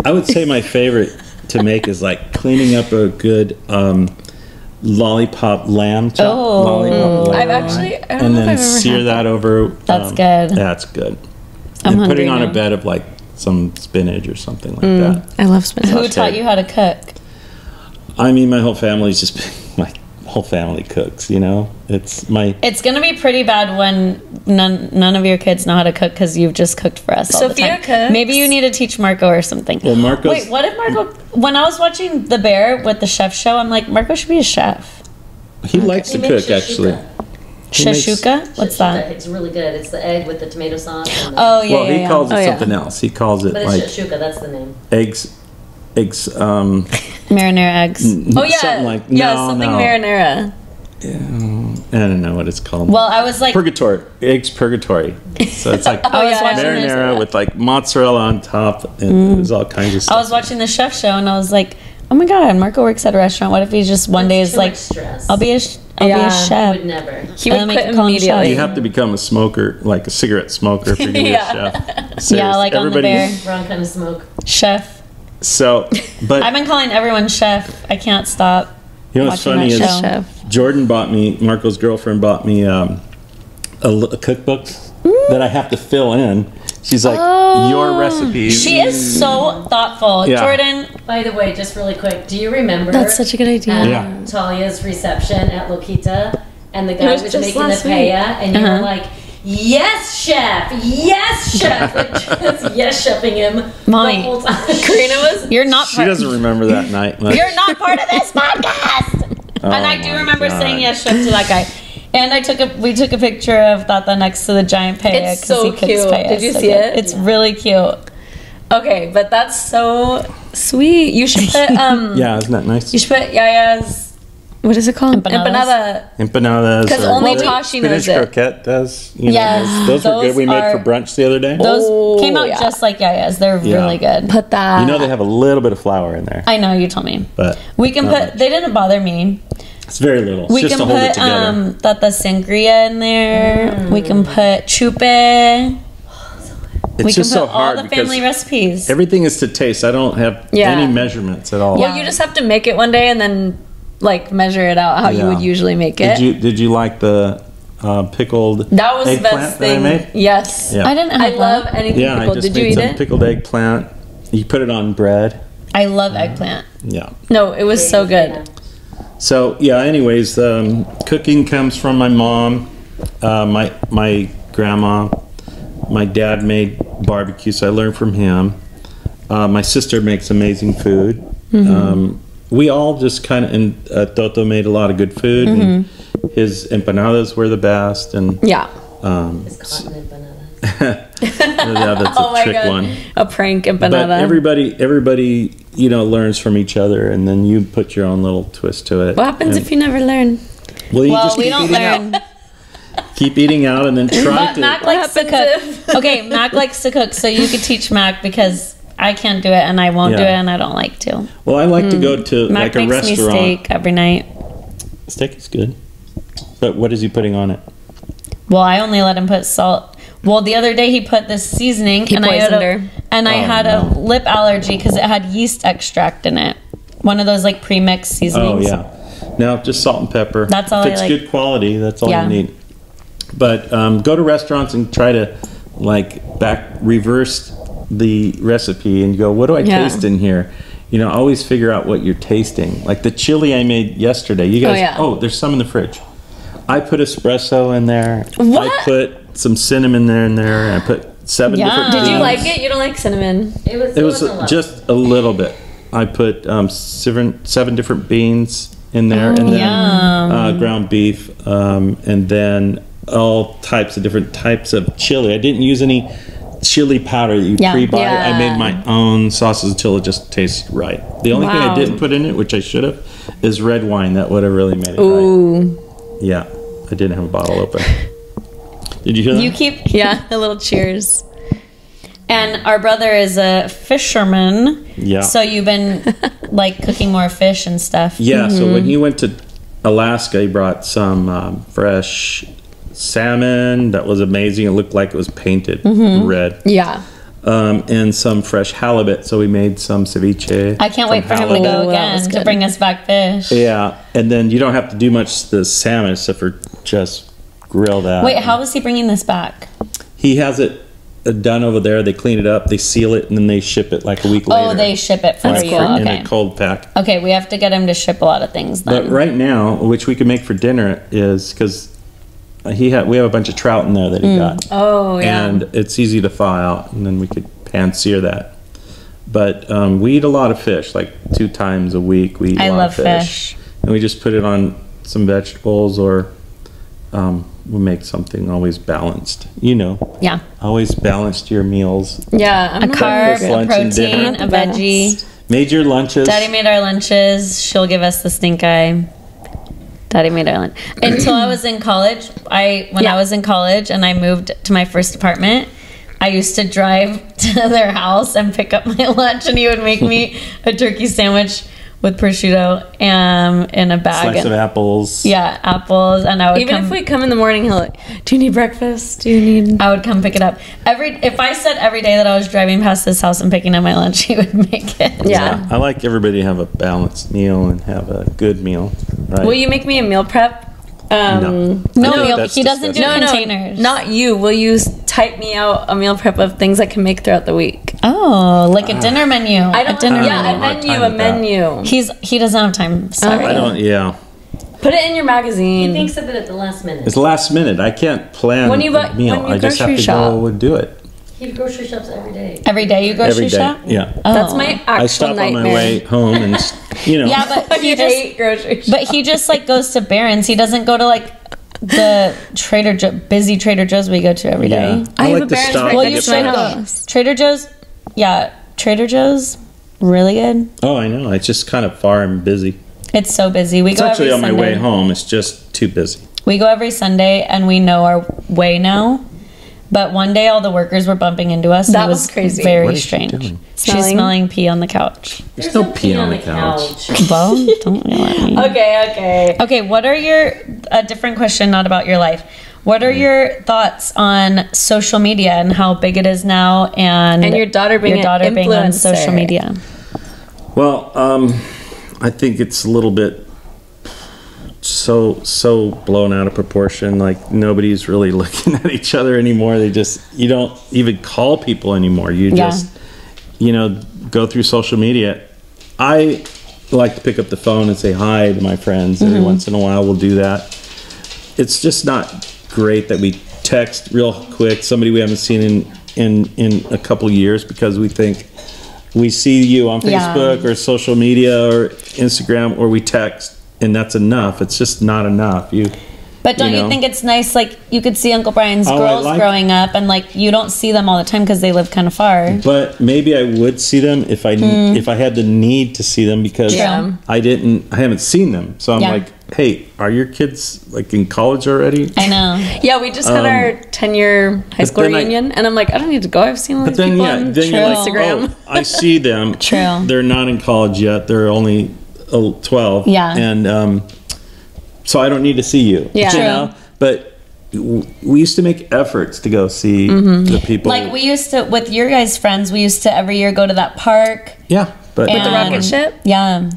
I would say my favorite to make is like cleaning up a good lollipop lamb chop. Oh. Lollipop lamb. I've actually, I don't And know if then I've ever sear had that over. That's good. That's good. I'm and hungry putting on now. a bed of like some spinach or something like that. I love spinach. Who taught you how to cook? I mean, my whole family's just my whole family cooks. It's my. It's gonna be pretty bad when none of your kids know how to cook because you've just cooked for us all the Sophia time. cooks. Maybe you need to teach Marco or something. Well, Marco's. Wait, what if Marco? When I was watching The Bear with the chef show, I'm like, Marco should be a chef. He likes He to makes cook actually. shashuka. He makes- Shashuka? What's that? It's really good. It's the egg with the tomato sauce. And the, Oh yeah, Well, he yeah. calls it Oh, yeah. something else. He calls it but it's like shashuka. That's the name. eggs. Marinara eggs. Oh yeah, something like yeah, no, something no. marinara. I don't know what it's called. Well, I was like, Purgatory, eggs purgatory. So it's like I was yeah, watching yeah. this. marinara with like mozzarella on top, and there's all kinds of I stuff. was watching the chef show and I was like, oh my god, Marco works at a restaurant. What if he just one day That's is too like, much stress. I'll be a Yeah. chef. I would never. He And would then we quit could call him chef. immediately. You have to become a smoker, like a cigarette smoker, if you're gonna be Yeah. a chef. Yeah, Seriously, like on The Bear. Wrong kind of smoke. Chef. So, but I've been calling everyone chef. I can't stop. you know what's watching funny that is show. Chef. Jordan bought me, Marco's girlfriend bought me a cookbook that I have to fill in. She's like, your recipe. She is so thoughtful. Yeah. Jordan, By the way, just really quick, do you remember? That's such a good idea. at Yeah. Talia's reception at Lokita, and the It guy was was just making the last week. paella, and you Uh-huh. were like, "Yes, chef! Yes, chef!" Like, just yes, chefing him Mommy. the whole time. Karina was. you're not She part. doesn't remember that night. Like, You're not part of this podcast. oh And I do my remember God. saying yes, chef, to that guy. And we took a picture of Tata next to the giant paella It's so he cooks cute. paella Did you so see good. it? It's really cute. Okay, but that's so sweet. You should put Yeah, isn't that nice? you should put Yaya's, what is it called? Empanadas. Empanadas. 'Cause or only what Tashi spinach knows it. croquette does. You know, Yes, those were good. those We made are- for brunch the other day. Those came out yeah. just like Yaya's. They're Yeah. really good. Put that. You know they have a little bit of flour in there, I know, you told me. but We can not put, much. they didn't bother me. It's very little. It's We just can to hold it put together. Tata Sangria in there. We can put chupe. It's We can just put so all hard the because family recipes. everything is to taste. I don't have Yeah. any measurements at all. Well, you just have to make it one day and then like measure it out how you Yeah. would usually make it. Did you like the pickled That was the eggplant best that I thing. made? Yes. Yeah. I didn't have I love that. anything Yeah, I pickled. just Did you made eat some it? pickled eggplant. You put it on bread. I love eggplant. Yeah. No, it was so good. So yeah. Anyways, cooking comes from my mom, my grandma. My dad made barbecue, so I learned from him. My sister makes amazing food. We all just kind of, and Toto made a lot of good food. And his empanadas were the best, and Yeah. Continent banana. yeah, that's Oh a my trick god. one. A prank But empanada. everybody, learns from each other, and then you put your own little twist to it. What happens if you never learn? Well, you Well, just we keep don't eating learn. out. Keep eating out, and then try But to. Mac likes to happens cook. Okay, Mac likes to cook, so you could teach Mac because I can't do it and I won't do Yeah. it and I don't like to. Well, I like to go to Mac like a makes me restaurant. steak every night. Steak is good, but what is he putting on it? Well, I only let him put salt. Well, the other day he put this seasoning He and I had poisoned her. I Oh, had a lip allergy because it had yeast extract in it. One of those like pre-mixed Oh seasonings. yeah, no, just salt and pepper. That's all If I it's like. good quality, that's all Yeah. you need. But go to restaurants and try to reverse the recipe and go, what do I Yeah. taste in here? Always figure out what you're tasting. Like the chili I made yesterday. You guys, yeah. there's some in the fridge. I put espresso in there. What? I put some cinnamon in there, and I put 7 Yum. different Did you beans. like it? You don't like cinnamon. It was just a little bit. I put seven different beans in there, and then ground beef, and then all types of different types of chili. I didn't use any chili powder that you Yeah. pre-buy. Yeah. I made my own sauces until it just tastes right. The only thing I Wow. didn't put in it, which I should have, is red wine. That would have really made it right. Ooh. Yeah, I didn't have a bottle open. Did you hear that? You keep Yeah, a little cheers. and our brother is a fisherman. Yeah. So you've been like cooking more fish and stuff. Yeah, so Mm-hmm. when he went to Alaska, he brought some fresh salmon that was amazing. It looked like it was painted Mm-hmm. red. Yeah. And some fresh halibut. So we made some ceviche. I can't some wait for him to halibut. go Oh, that was again to good. bring us back fish. Yeah, and then you don't have to do much to the salmon except for just grill that. Wait, how is he bringing this back? He has it done over there. They clean it up, they seal it, and then they ship it like a week later. Oh, they ship it for Like you. in Okay. a cold pack. Okay, we have to get him to ship a lot of things then. But right now, which we could make for dinner, is because we have a bunch of trout in there that he got. Oh, yeah. And it's easy to thaw out, and then we could pan sear that. But we eat a lot of fish, like 2 times a week. We eat a I lot love of fish, and we just put it on some vegetables, or we make something always balanced. Yeah. Always balanced your meals. Yeah. I'm A not carb, Breakfast, a lunch, and dinner. protein, a veggie. Made your lunches. Daddy made our lunches. She'll give us the stink eye. Daddy made our lunch. Until I was in college, when I was in college and I moved to my first apartment, I used to drive to their house and pick up my lunch, and he would make me a turkey sandwich with prosciutto in a bag. Slice of apples. Yeah, apples, and I would Even come, if we come in the morning, he'll like, do you need breakfast? Do you need... I would come pick it up. If I said every day that I was driving past this house and picking up my lunch, he would make it. Yeah. I like everybody to have a balanced meal and have a good meal. Right? Will you make me a meal prep? No. No, I think he that's doesn't do disgusting. containers. Not you. Will you type me out a meal prep of things I can make throughout the week? Oh, like a dinner menu. I don't. a dinner Yeah, I a don't have menu. time A with that. menu. He doesn't have time. Sorry. I don't. Yeah, Put it in your magazine. He thinks of it at the last minute. it's last minute. I can't plan When you a meal. when you I just have grocery to shop. go and do it He grocery shops every day. Every day you grocery every day. shop? Yeah, That's Oh. my I actual stop nightmare. on my way home and Yeah, but I he just hate grocery. but he just like goes to Barron's. He doesn't go to like the busy Trader Joe's we go to every day. Yeah. I have like a to Barron's stop right Well, and you next get to my should go. house. Trader Joe's, yeah, Trader Joe's, really good. Oh, I know. It's just kind of far and busy. It's so busy. We It's go actually every on my Sunday. way home. It's just too busy. We go every Sunday, and we know our way now. But one day, all the workers were bumping into us. And That it was crazy. Very What is she strange. doing? She's Smelling? smelling pee on the couch. There's no pee on the couch. Well, don't yell at me. Okay. Okay, what are a different question, not about your life. What are your thoughts on social media and how big it is now, and And your daughter being an on social influencer. media? Well, I think it's a little bit so blown out of proportion. Like nobody's really looking at each other anymore. You don't even call people anymore. You Yeah. just go through social media. I like to pick up the phone and say hi to my friends every once in a while. We'll do that. It's just not great that we text real quick somebody we haven't seen in a couple years because we think we see you on Yeah. Facebook or social media or Instagram, or we text and that's enough. It's just not enough. But don't you know? think it's nice, like, you could see Uncle Brian's Oh, I girls like- growing up, and, like, you don't see them all the time because they live kind of far. But maybe I would see them if I had the need to see them because Yeah. I haven't seen them. So I'm Yeah. like, hey, are your kids like in college already? I know. Yeah, we just had our 10-year high school then I- reunion, and I'm like, I don't need to go. I've seen all But these then people yeah, on then you're like, Instagram. oh, I see them. True. They're not in college yet. They're only 12. Yeah. And so I don't need to see you. Yeah. You True. know? But we used to make efforts to go see the people. Like, we used to, with your guys' friends, we used to every year go to that park. yeah, but With the And- rocket ship? Yeah.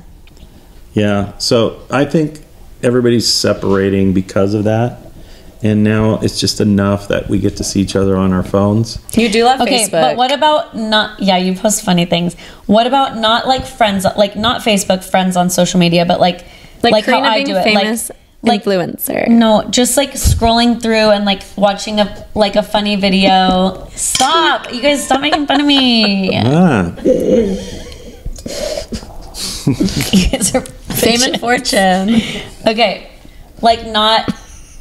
yeah. So I think everybody's separating because of that. And now it's just enough that we get to see each other on our phones. You do love Okay, Facebook. but what about not, yeah, you post funny things. What about not like friends, like not Facebook friends on social media, but like how Karina I being do it. famous Like, influencer. no, just like scrolling through and like watching a funny video. Stop! You guys stop making fun of me. Ah, You guys are Fame and fortune. okay. Like not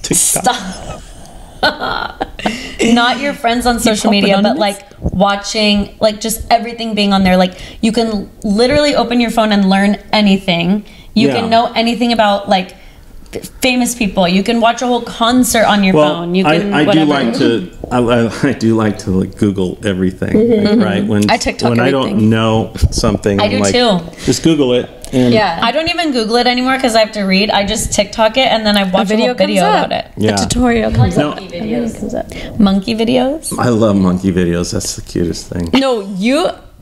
TikTok. stop. Not your friends on social media, but like watching, like just everything being on there. Like you can literally open your phone and learn anything. You Yeah. can know anything about like famous people. You can watch a whole concert on your Well, phone. You can I do whatever. like to. I do like to like Google everything, like, right? When I TikTok when I don't everything. know something, I I'm do like, too. just Google it. And Yeah. I don't even Google it anymore because I have to read. I just TikTok it and then I watch a whole video comes up. about it. Yeah. A tutorial comes No. up. Monkey videos. I love monkey videos. That's the cutest thing. No,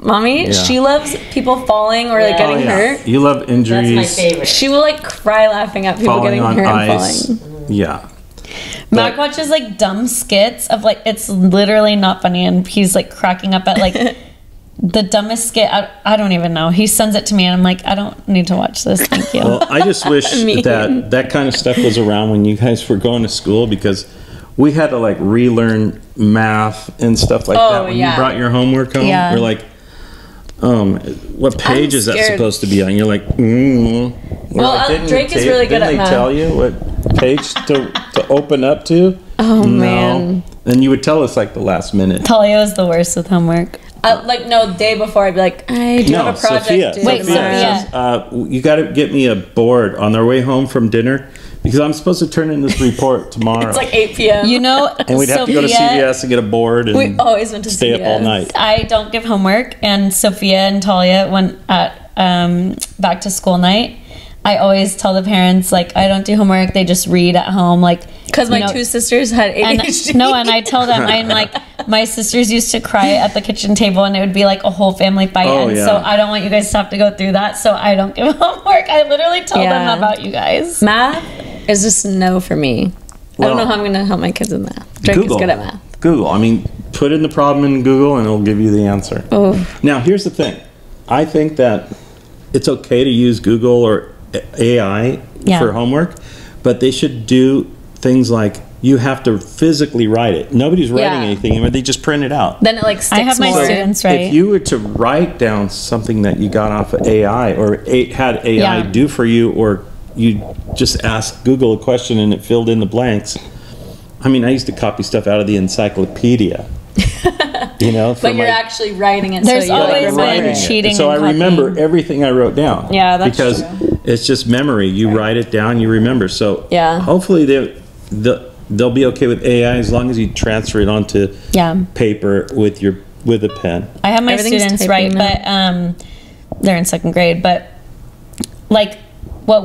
mommy, Yeah. she loves people falling or like Yeah. getting hurt. You love That's injuries. my favorite. She will like cry laughing at people Falling getting on hurt ice. and falling. Yeah. Mac watches like dumb skits of like, it's literally not funny, and he's like cracking up at like the dumbest skit. I don't even know. He sends it to me and I'm like, I don't need to watch this. Thank you. Well, I just wish that kind of stuff was around when you guys were going to school, because we had to like relearn math and stuff like Oh, that when yeah. you brought your homework home. Yeah. We're like, what page is that scared. supposed to be on? You're like, We're Well, like, didn't Drake is they- really good didn't at they math. tell you what page to open up to? Oh No. man. And you would tell us like the last minute. Talia is the worst with homework. Like no, day before I'd be like, I do No, have a project Sophia. due Wait, Sophia tomorrow. Sophia. says, you got to get me a board on our way home from dinner, because I'm supposed to turn in this report tomorrow. It's like 8 p.m. You know, and we'd have to go to CVS and get a board and we always went to stay up all CVS. night. I don't give homework, and Sophia and Talia went at back to school night. I always tell the parents, like, I don't do homework. They just read at home, like, Because my you know, two sisters had and ADHD. no, and I tell them, I'm like, my sisters used to cry at the kitchen table, and it would be like a whole family fight. Oh, and yeah. so I don't want you guys to have to go through that. So I don't give homework. I literally tell Yeah. them about you guys. Math is just no for me. I Well, don't know how I'm going to help my kids with math. Drake Google. is good at math. Google. I mean, put in the problem in Google and it'll give you the answer. Oh, Now, here's the thing. I think that it's okay to use Google or AI Yeah. for homework, but they should do things like you have to physically write it. Nobody's writing Yeah. anything anymore. They just print it out. then it like sticks I have my more. students right. If you were to write down something that you got off of AI or had AI Yeah. do for you, or you just ask Google a question and it filled in the blanks. I mean, I used to copy stuff out of the encyclopedia. You know, But you're actually writing it. There's so you always remember been it. cheating. So I and remember copying. everything I wrote down. Yeah, that's because true. it's just memory. You write it down, you remember. So Yeah. hopefully they'll be okay with AI as long as you transfer it onto Yeah. paper with a pen. I have my Everything's students typing write, now. but they're in second grade. But like what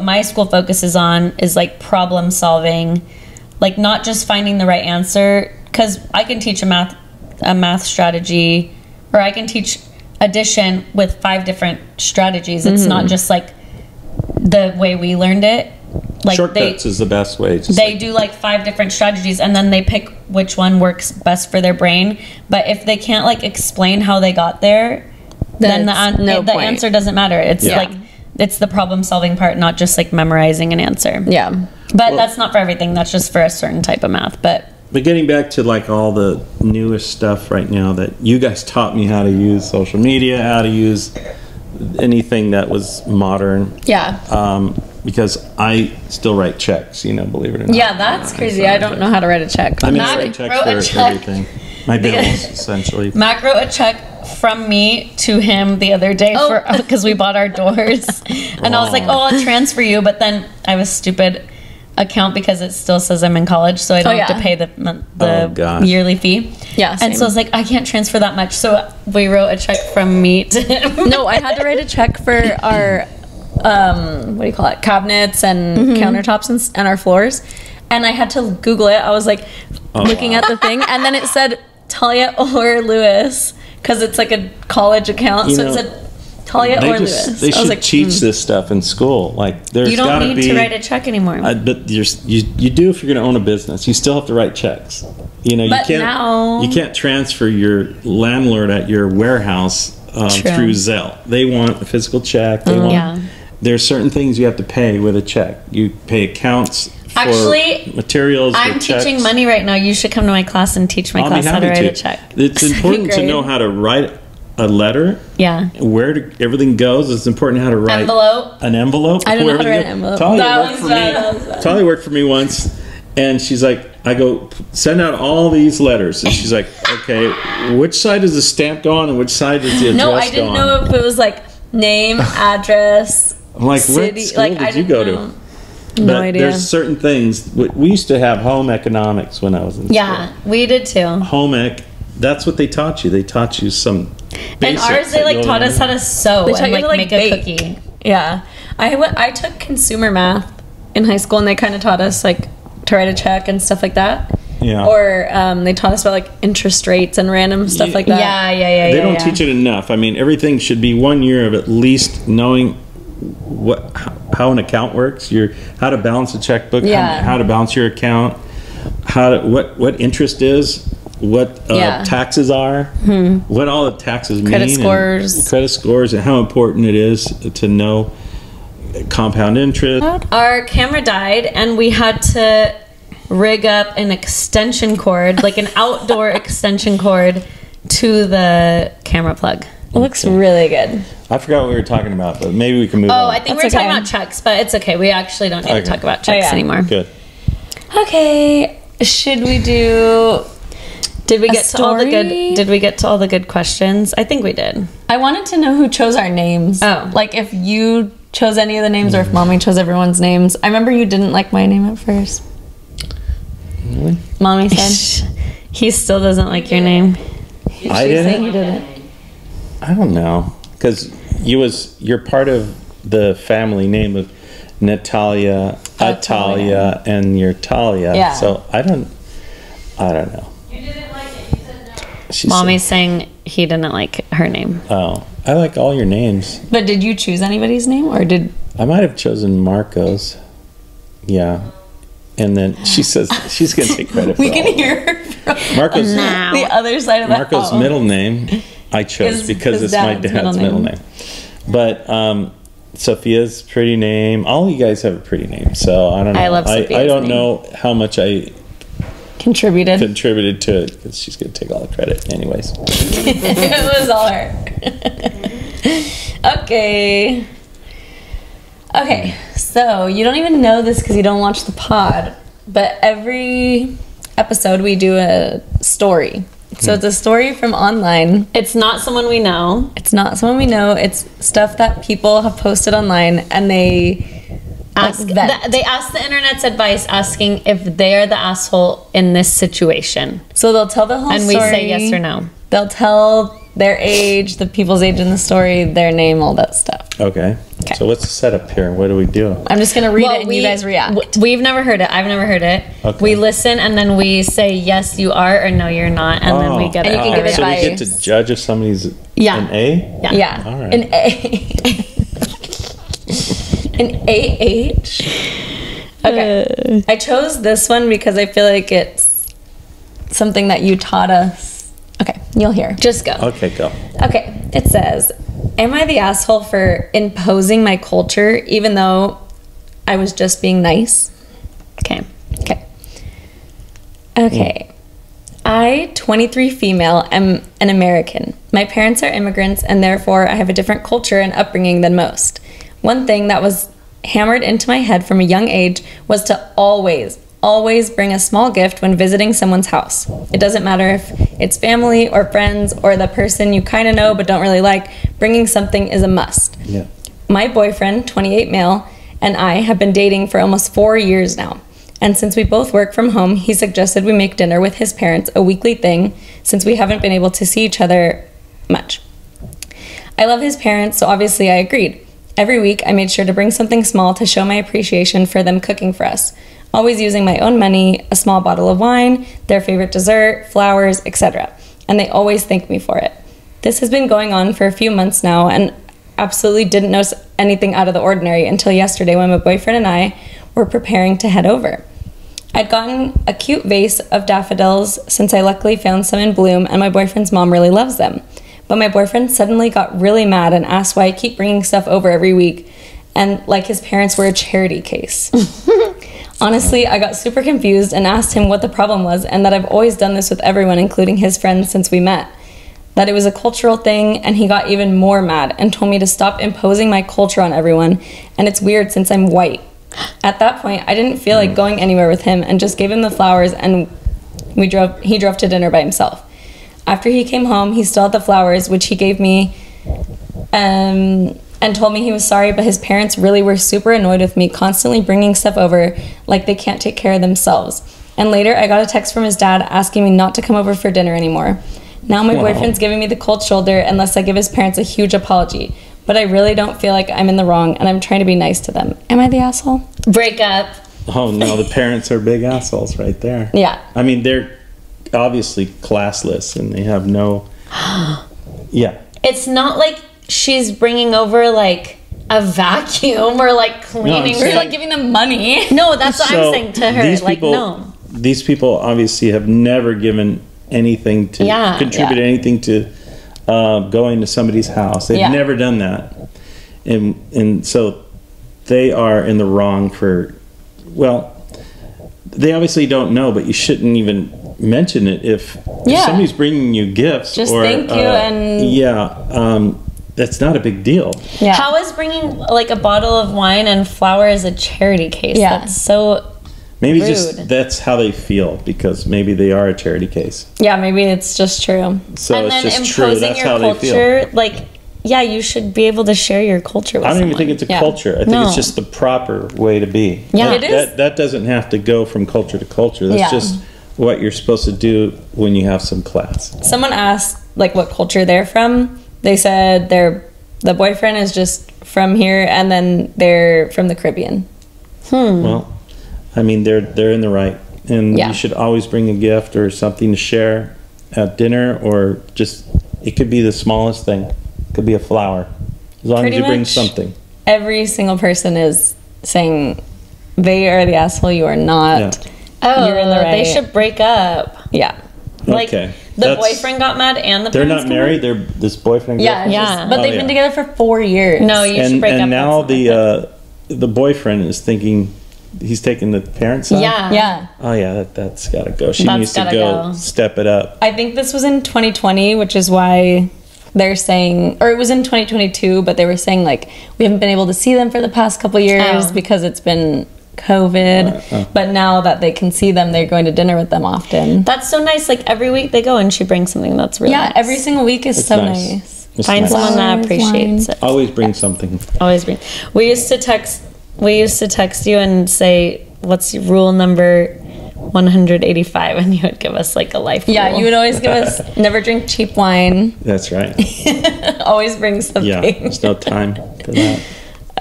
my school focuses on is like problem solving, like not just finding the right answer. Because I can teach a math strategy, or I can teach addition with 5 different strategies. It's not just like the way we learned it. Like Shortcuts is the best way. Just they do like 5 different strategies, and then they pick which one works best for their brain. But if they can't like explain how they got there, then it's no the point. answer doesn't matter. It's Yeah. like it's the problem solving part, not just like memorizing an answer. Yeah. But that's not for everything. That's just for a certain type of math. But getting back to like all the newest stuff right now that you guys taught me how to use social media, how to use anything that was modern. Yeah. Because I still write checks, you know, believe it or not. Yeah, that's crazy. I don't know how to write a check. I mean, I Matt write checks wrote a for check. everything. My bills, essentially. Mac wrote a check from me to him the other day Oh. because we bought our doors, and I was like, "Oh, I'll transfer you," but then I have a stupid account because it still says I'm in college, so I don't have yeah. to pay the Oh, gosh. yearly fee. Yeah, and same. so I was like, I can't transfer that much, so we wrote a check from me to him. No, I had to write a check for our what do you call it, cabinets and countertops and our floors, and I had to Google it. I was like looking at the thing, and then it said Talia or Lewis because it's like a college account, You so know, it said Talia or Lewis. They I was should like, teach this stuff in school. Like, there's You got don't to need be. to write a check anymore. But you do if you're going to own a business. You still have to write checks. You know, But now- you can't transfer your landlord at your warehouse True. through Zelle. They want a physical check. They want. Yeah. There's certain things you have to pay with a check. You pay accounts for Actually, materials. I'm for checks. teaching money right now. You should come to my class and teach my I'll be class how to happy write a check. It's important to great. know how to write a letter. Yeah. Where everything goes. It's important how to write Envelope. an envelope. I don't know where how to everything write an goes. envelope. Talia That worked was for bad, me. that was bad. Talia worked for me once, and she's like, I go send out all these letters, and she's like, okay, which side does the stamp go on, and which side does the address no, I go didn't on? know if it was like name, address. I'm like, city, what school like, I did you didn't go know. to? No But idea. There's certain things. We used to have home economics when I was in Yeah, we did too. school. Home ec. That's what they taught you. They taught you some. And basics ours, they that like you'll taught us learn. how to sew They taught and you to, like like, make a bake. cookie. Yeah, I took consumer math in high school, and they kind of taught us like to write a check and stuff like that. Yeah. Or they taught us about like interest rates and random stuff like that. Yeah. They don't teach it enough. I mean, everything should be 1 year of at least knowing how an account works. How to balance a checkbook. Yeah. How to balance your account. What interest is. What Yeah. taxes are. What all the taxes mean. Credit and scores. Credit scores, and how important it is to know compound interest. Our camera died, and we had to rig up an extension cord, like an outdoor extension cord, to the camera plug. It looks really good. I forgot what we were talking about, but maybe we can move on. Oh, I think we were That's talking okay. about checks, but it's okay. We actually don't need Okay. to talk about checks yeah. anymore. Good. Okay, should we do? Did we A get to all the good? story? Did we get to all the good questions? I think we did. I wanted to know who chose our names. Oh. Like if you chose any of the names or if mommy chose everyone's names. I remember you didn't like my name at first. Really? Mommy said. He still doesn't like your name. I didn't. You didn't. I don't know, because you're part of the family name of Natalia, Atalia, and you're Talia. Yeah. So I don't know. You didn't like it. You said no. She Mommy's saying he didn't like her name. said, oh, I like all your names. But did you choose anybody's name or did? I might have chosen Marco's. Yeah. And then she says she's going to take credit for We all can of it. hear her from Marco's Now. the other side of the Marco's hall. middle name I chose Is because his it's my dad's dad's middle middle name. name. But Sophia's pretty name. All you guys have a pretty name, so I don't know. I love I Sophia's don't name. know how much I Contributed. contributed to it because she's going to take all the credit, anyways. It was all her. Okay. Okay, so you don't even know this because you don't watch the pod, but every episode we do a story. So it's a story from online. It's not someone we know. It's not someone we know. It's stuff that people have posted online, and they Ask vet. they ask the internet's advice, asking if they're the asshole in this situation, So they'll tell the whole and story. we say yes or no. They'll tell their age, the people's age in the story, their name, all that stuff. Okay. So what's the setup here? What do we do? I'm just gonna read it and you guys react. We've never heard it. I've never heard it. Okay. We listen and then we say yes, you are, or no, you're not, and then we get And it. you can give So we get advice. to judge if somebody's Yeah. an A? Yeah. Yeah. All right. An A. An AH. Okay. I chose this one because I feel like it's something that you taught us. Okay, you'll hear. Just go. Okay, go. Okay, it says, am I the asshole for imposing my culture even though I was just being nice? Okay. Okay. Okay. I, 23 female, am an American. My parents are immigrants, and therefore I have a different culture and upbringing than most. One thing that was hammered into my head from a young age was to always bring a small gift when visiting someone's house. It doesn't matter if it's family or friends or the person you kind of know but don't really like, bringing something is a must. Yeah. My boyfriend, 28 male, and I have been dating for almost 4 years now. And since we both work from home, he suggested we make dinner with his parents, a weekly thing, since we haven't been able to see each other much. I love his parents, so obviously I agreed. Every week, I made sure to bring something small to show my appreciation for them cooking for us, always using my own money, a small bottle of wine, their favorite dessert, flowers, etc. And they always thank me for it. This has been going on for a few months now, and absolutely didn't notice anything out of the ordinary until yesterday when my boyfriend and I were preparing to head over. I'd gotten a cute vase of daffodils since I luckily found some in bloom, and my boyfriend's mom really loves them. But my boyfriend suddenly got really mad and asked why I keep bringing stuff over every week, and like his parents were a charity case. Honestly, I got super confused and asked him what the problem was, and that I've always done this with everyone, including his friends, since we met. That it was a cultural thing, and he got even more mad and told me to stop imposing my culture on everyone, and it's weird since I'm white. At that point, I didn't feel like going anywhere with him and just gave him the flowers, and he drove to dinner by himself. After he came home, he still had the flowers, which he gave me, and told me he was sorry, but his parents really were super annoyed with me constantly bringing stuff over like they can't take care of themselves. And later, I got a text from his dad asking me not to come over for dinner anymore. Now my boyfriend's giving me the cold shoulder unless I give his parents a huge apology. But I really don't feel like I'm in the wrong, and I'm trying to be nice to them. Am I the asshole? Break up. Oh no, the parents are big assholes right there. Yeah. I mean, they're obviously classless and they have no. Yeah. It's not like she's bringing over like a vacuum or like cleaning. saying- Or like giving them money. No, that's what So I'm saying to her. these Like, people- no. These people obviously have never given anything to Yeah, contribute yeah. anything to going to somebody's house. They've Yeah. never done that, and so they are in the wrong for. Well, they obviously don't know, but you shouldn't even mention it if Yeah. somebody's bringing you gifts. Just or, thank you and- yeah. That's not a big deal. Yeah. How is bringing like a bottle of wine and flowers a charity case? Yeah. That's so. Maybe Rude. just that's how they feel because maybe they are a charity case. Yeah, maybe it's just true. So and it's then just true. imposing That's your how they feel. culture, like, yeah, you should be able to share your culture with I don't even someone. think it's a Yeah. culture. I think No. it's just the proper way to be. Yeah. That, It is. That doesn't have to go from culture to culture. That's Yeah. just what you're supposed to do when you have some class. Someone asked like what culture they're from. They said the boyfriend is just from here, and then they're from the Caribbean. Well, I mean, they're in the right, and Yeah. you should always bring a gift or something to share at dinner, or just it could be the smallest thing. It could be a flower, as long Pretty as you bring much. something. Every single person is saying they are the asshole. You are not. Yeah. Oh, You're in the they right. should break up. Yeah. Like, Okay. the That's- boyfriend got mad and the They're parents not got married. They're this boyfriend. Yeah. girlfriend? Yeah. But Oh, they've yeah. been together for 4 years. mad? No, you should break up. And now That's the boyfriend is thinking he's taking the parents' side. yeah. Yeah. Oh yeah, that's gotta go. She That's needs to gotta go go. step it up. I think this was in 2020, which is why they're saying, or it was in 2022, but they were saying like we haven't been able to see them for the past couple years Oh. because it's been COVID. But now that they can see them, they're going to dinner with them often. That's so nice. Like every week they go and she brings something that's really Yeah, nice. every single week is It's so nice. nice. It's Find nice. someone that Flowers, appreciates it. Always bring something. Always bring. We used to text you and say, "What's rule number 185?" And you would give us like a life Yeah, rule. you would always give us never drink cheap wine. That's right. Always bring something. Yeah, there's no time for that.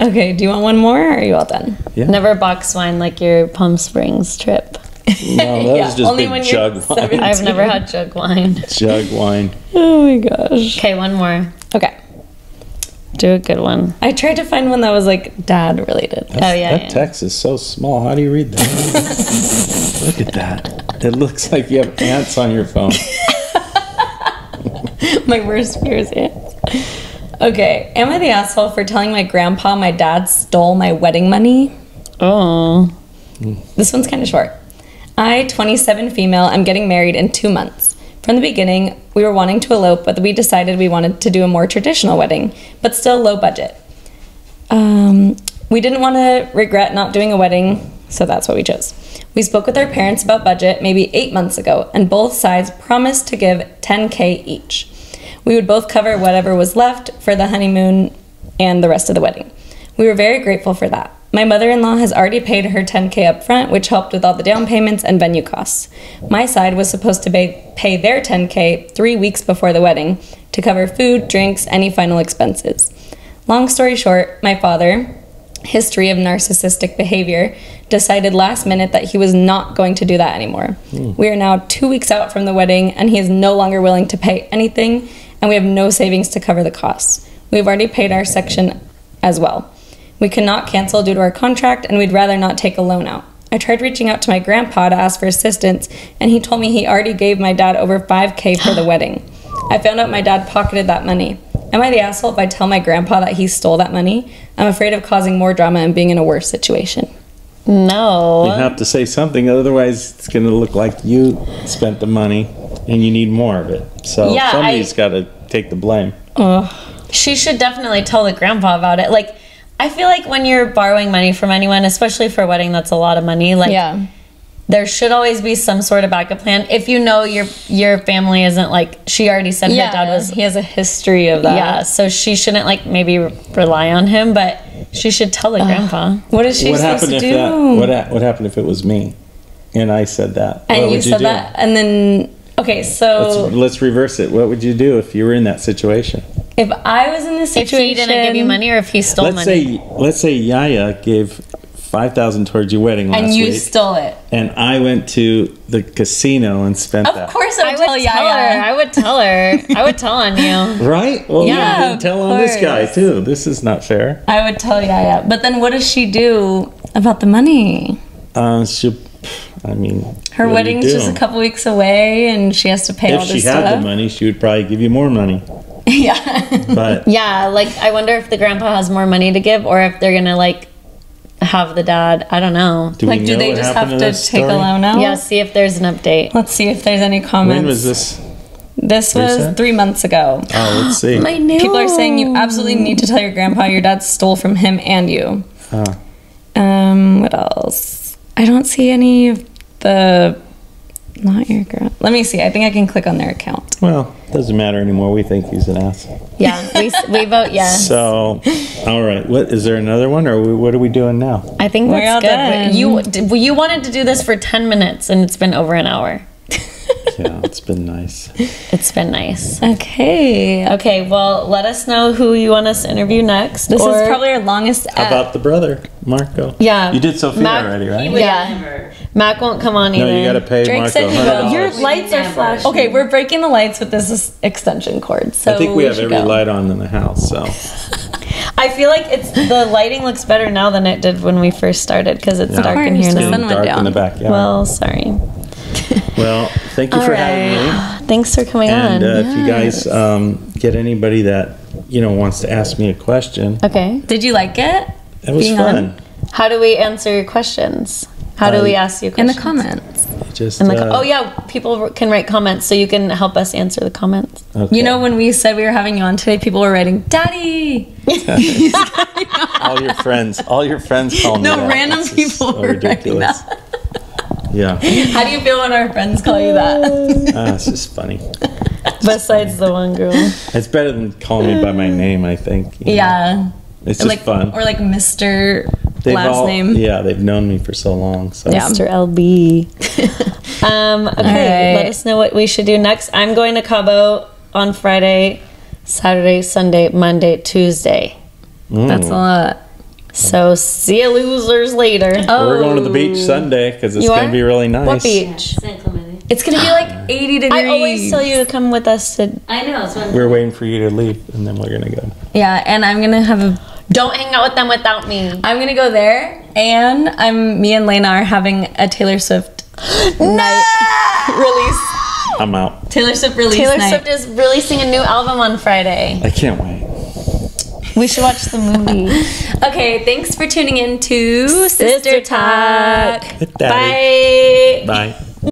Okay, do you want one more or are you all done? Yeah. Never box wine like your Palm Springs trip. No, that Yeah, was just only when big you're jug 17. wine. I've never had jug wine. Jug wine. Oh my gosh. Okay, one more. Okay. Do a good one. I tried to find one that was like dad related. Oh, yeah, That yeah. text is so small. How do you read that? Look at that. It looks like you have ants on your phone. My worst fear is ants. Okay, am I the asshole for telling my grandpa my dad stole my wedding money? Oh. This one's kind of short. I, 27 female, am getting married in 2 months. From the beginning, we were wanting to elope, but we decided we wanted to do a more traditional wedding, but still low budget. We didn't want to regret not doing a wedding, so that's what we chose. We spoke with our parents about budget maybe 8 months ago, and both sides promised to give $10K each. We would both cover whatever was left for the honeymoon and the rest of the wedding. We were very grateful for that. My mother-in-law has already paid her $10K up front, which helped with all the down payments and venue costs. My side was supposed to pay their $10K 3 weeks before the wedding to cover food, drinks, any final expenses. Long story short, my father, history of narcissistic behavior, decided last minute that he was not going to do that anymore. We are now 2 weeks out from the wedding, and he is no longer willing to pay anything, and we have no savings to cover the costs. We've already paid our section as well. We cannot cancel due to our contract, and we'd rather not take a loan out. I tried reaching out to my grandpa to ask for assistance, and he told me he already gave my dad over $5K for the wedding. I found out my dad pocketed that money. Am I the asshole if I tell my grandpa that he stole that money? I'm afraid of causing more drama and being in a worse situation. No. You have to say something, otherwise it's going to look like you spent the money and you need more of it. So Yeah, somebody's got to take the blame. She should definitely tell the grandpa about it. Like, I feel like when you're borrowing money from anyone, especially for a wedding, that's a lot of money. Like, Yeah. there should always be some sort of backup plan. If you know your family isn't like, she already said her dad was. he has a history of that. Yeah, so she shouldn't like maybe rely on him, but she should tell the grandpa. What is she What supposed happened to if do? that? What happened if it was me, and I said that? And what you would said do? that, and then okay, so Let's reverse it. What would you do if you were in that situation? if I was in this If situation, he didn't give you money or if he stole money. Let's say Yaya gave $5,000 towards your wedding last and you week, stole it, and I went to the casino and spent of that. course I I would would tell tell her. Yaya. I would tell her. I would tell on you. Right? Well, Yeah, you didn't tell of on this guy course. too. This is not fair. I would tell Yaya. But then what does she do about the money? I mean, Her what do you wedding's do? just a couple weeks away, and she has to pay all If this she had stuff. the money, she would probably give you more money. Yeah. But Yeah, like I wonder if the grandpa has more money to give or if they're gonna like have the dad. I don't know. do we Like, know do they what just happened have to to that take a story? loan out? Yeah, see if there's an update. Let's see if there's any comments. When was this? This was Recent? 3 months ago. Oh, let's see. People are saying you absolutely need to tell your grandpa your dad stole from him and you. Ah. What else? I don't see any of the. Not your girl. Let me see. I think I can click on their account. Well, doesn't matter anymore. We think he's an ass. Yeah, we vote yes. So, all right. What is there another one, or what are we doing now? I think We're all that's good. done. You wanted to do this for 10 minutes and it's been over an hour. Yeah, it's been nice. It's been nice. Okay. Okay, well, let us know who you want us to interview next. This or- is probably our longest. How about the brother, Marco? Yeah. You did Sophia Mac- already, right? Yeah. Mac won't come on either. No, you got to pay Drake Marco said he will. $100. Your lights are flashing. Okay, we're breaking the lights with this extension cord. So I think we have should every go. light on in the house. So, I feel like the lighting looks better now than it did when we first started because it's yeah, dark in course, here the now. sun getting went dark in the down. backyard. Well, sorry. Well, thank you for having me. Thanks for coming And on. if you guys get anybody that wants to ask me a question, Okay. Did you like it? it was Being fun. on? How do we answer your questions? How do we ask you In the questions? comments. Just Oh yeah, people can write comments, so you can help us answer the comments. okay. You know, when we said we were having you on today, people were writing, Daddy! all your friends call me No, that. random It's just people so were writing ridiculous. that. Yeah, How do you feel when our friends call you that? it's just funny. Besides the one girl. It's better than calling me by my name, I think. you know. Yeah. It's Or just like, fun. Or like Mr. They've last name. Yeah, they've known me for so long. So Yeah. Mr. LB. Okay, right. let us know what we should do next. I'm going to Cabo on Friday, Saturday, Sunday, Monday, Tuesday. That's a lot. So see you losers later. We're going to the beach Sunday because it's You going are? to be really nice. What beach? San Clemente. It's going to be like 80 degrees. I always tell you to come with us to. I know. It's one. We're waiting for you to leave, and then we're going to go. Yeah, and I'm going to have a... Don't hang out with them without me. I'm going to go there, and me and Lena are having a Taylor Swift night release. I'm out. Taylor Swift release Taylor night. Swift is releasing a new album on Friday. I can't wait. We should watch the movie. Okay, thanks for tuning in to Sister Talk. Daddy. Bye. Bye.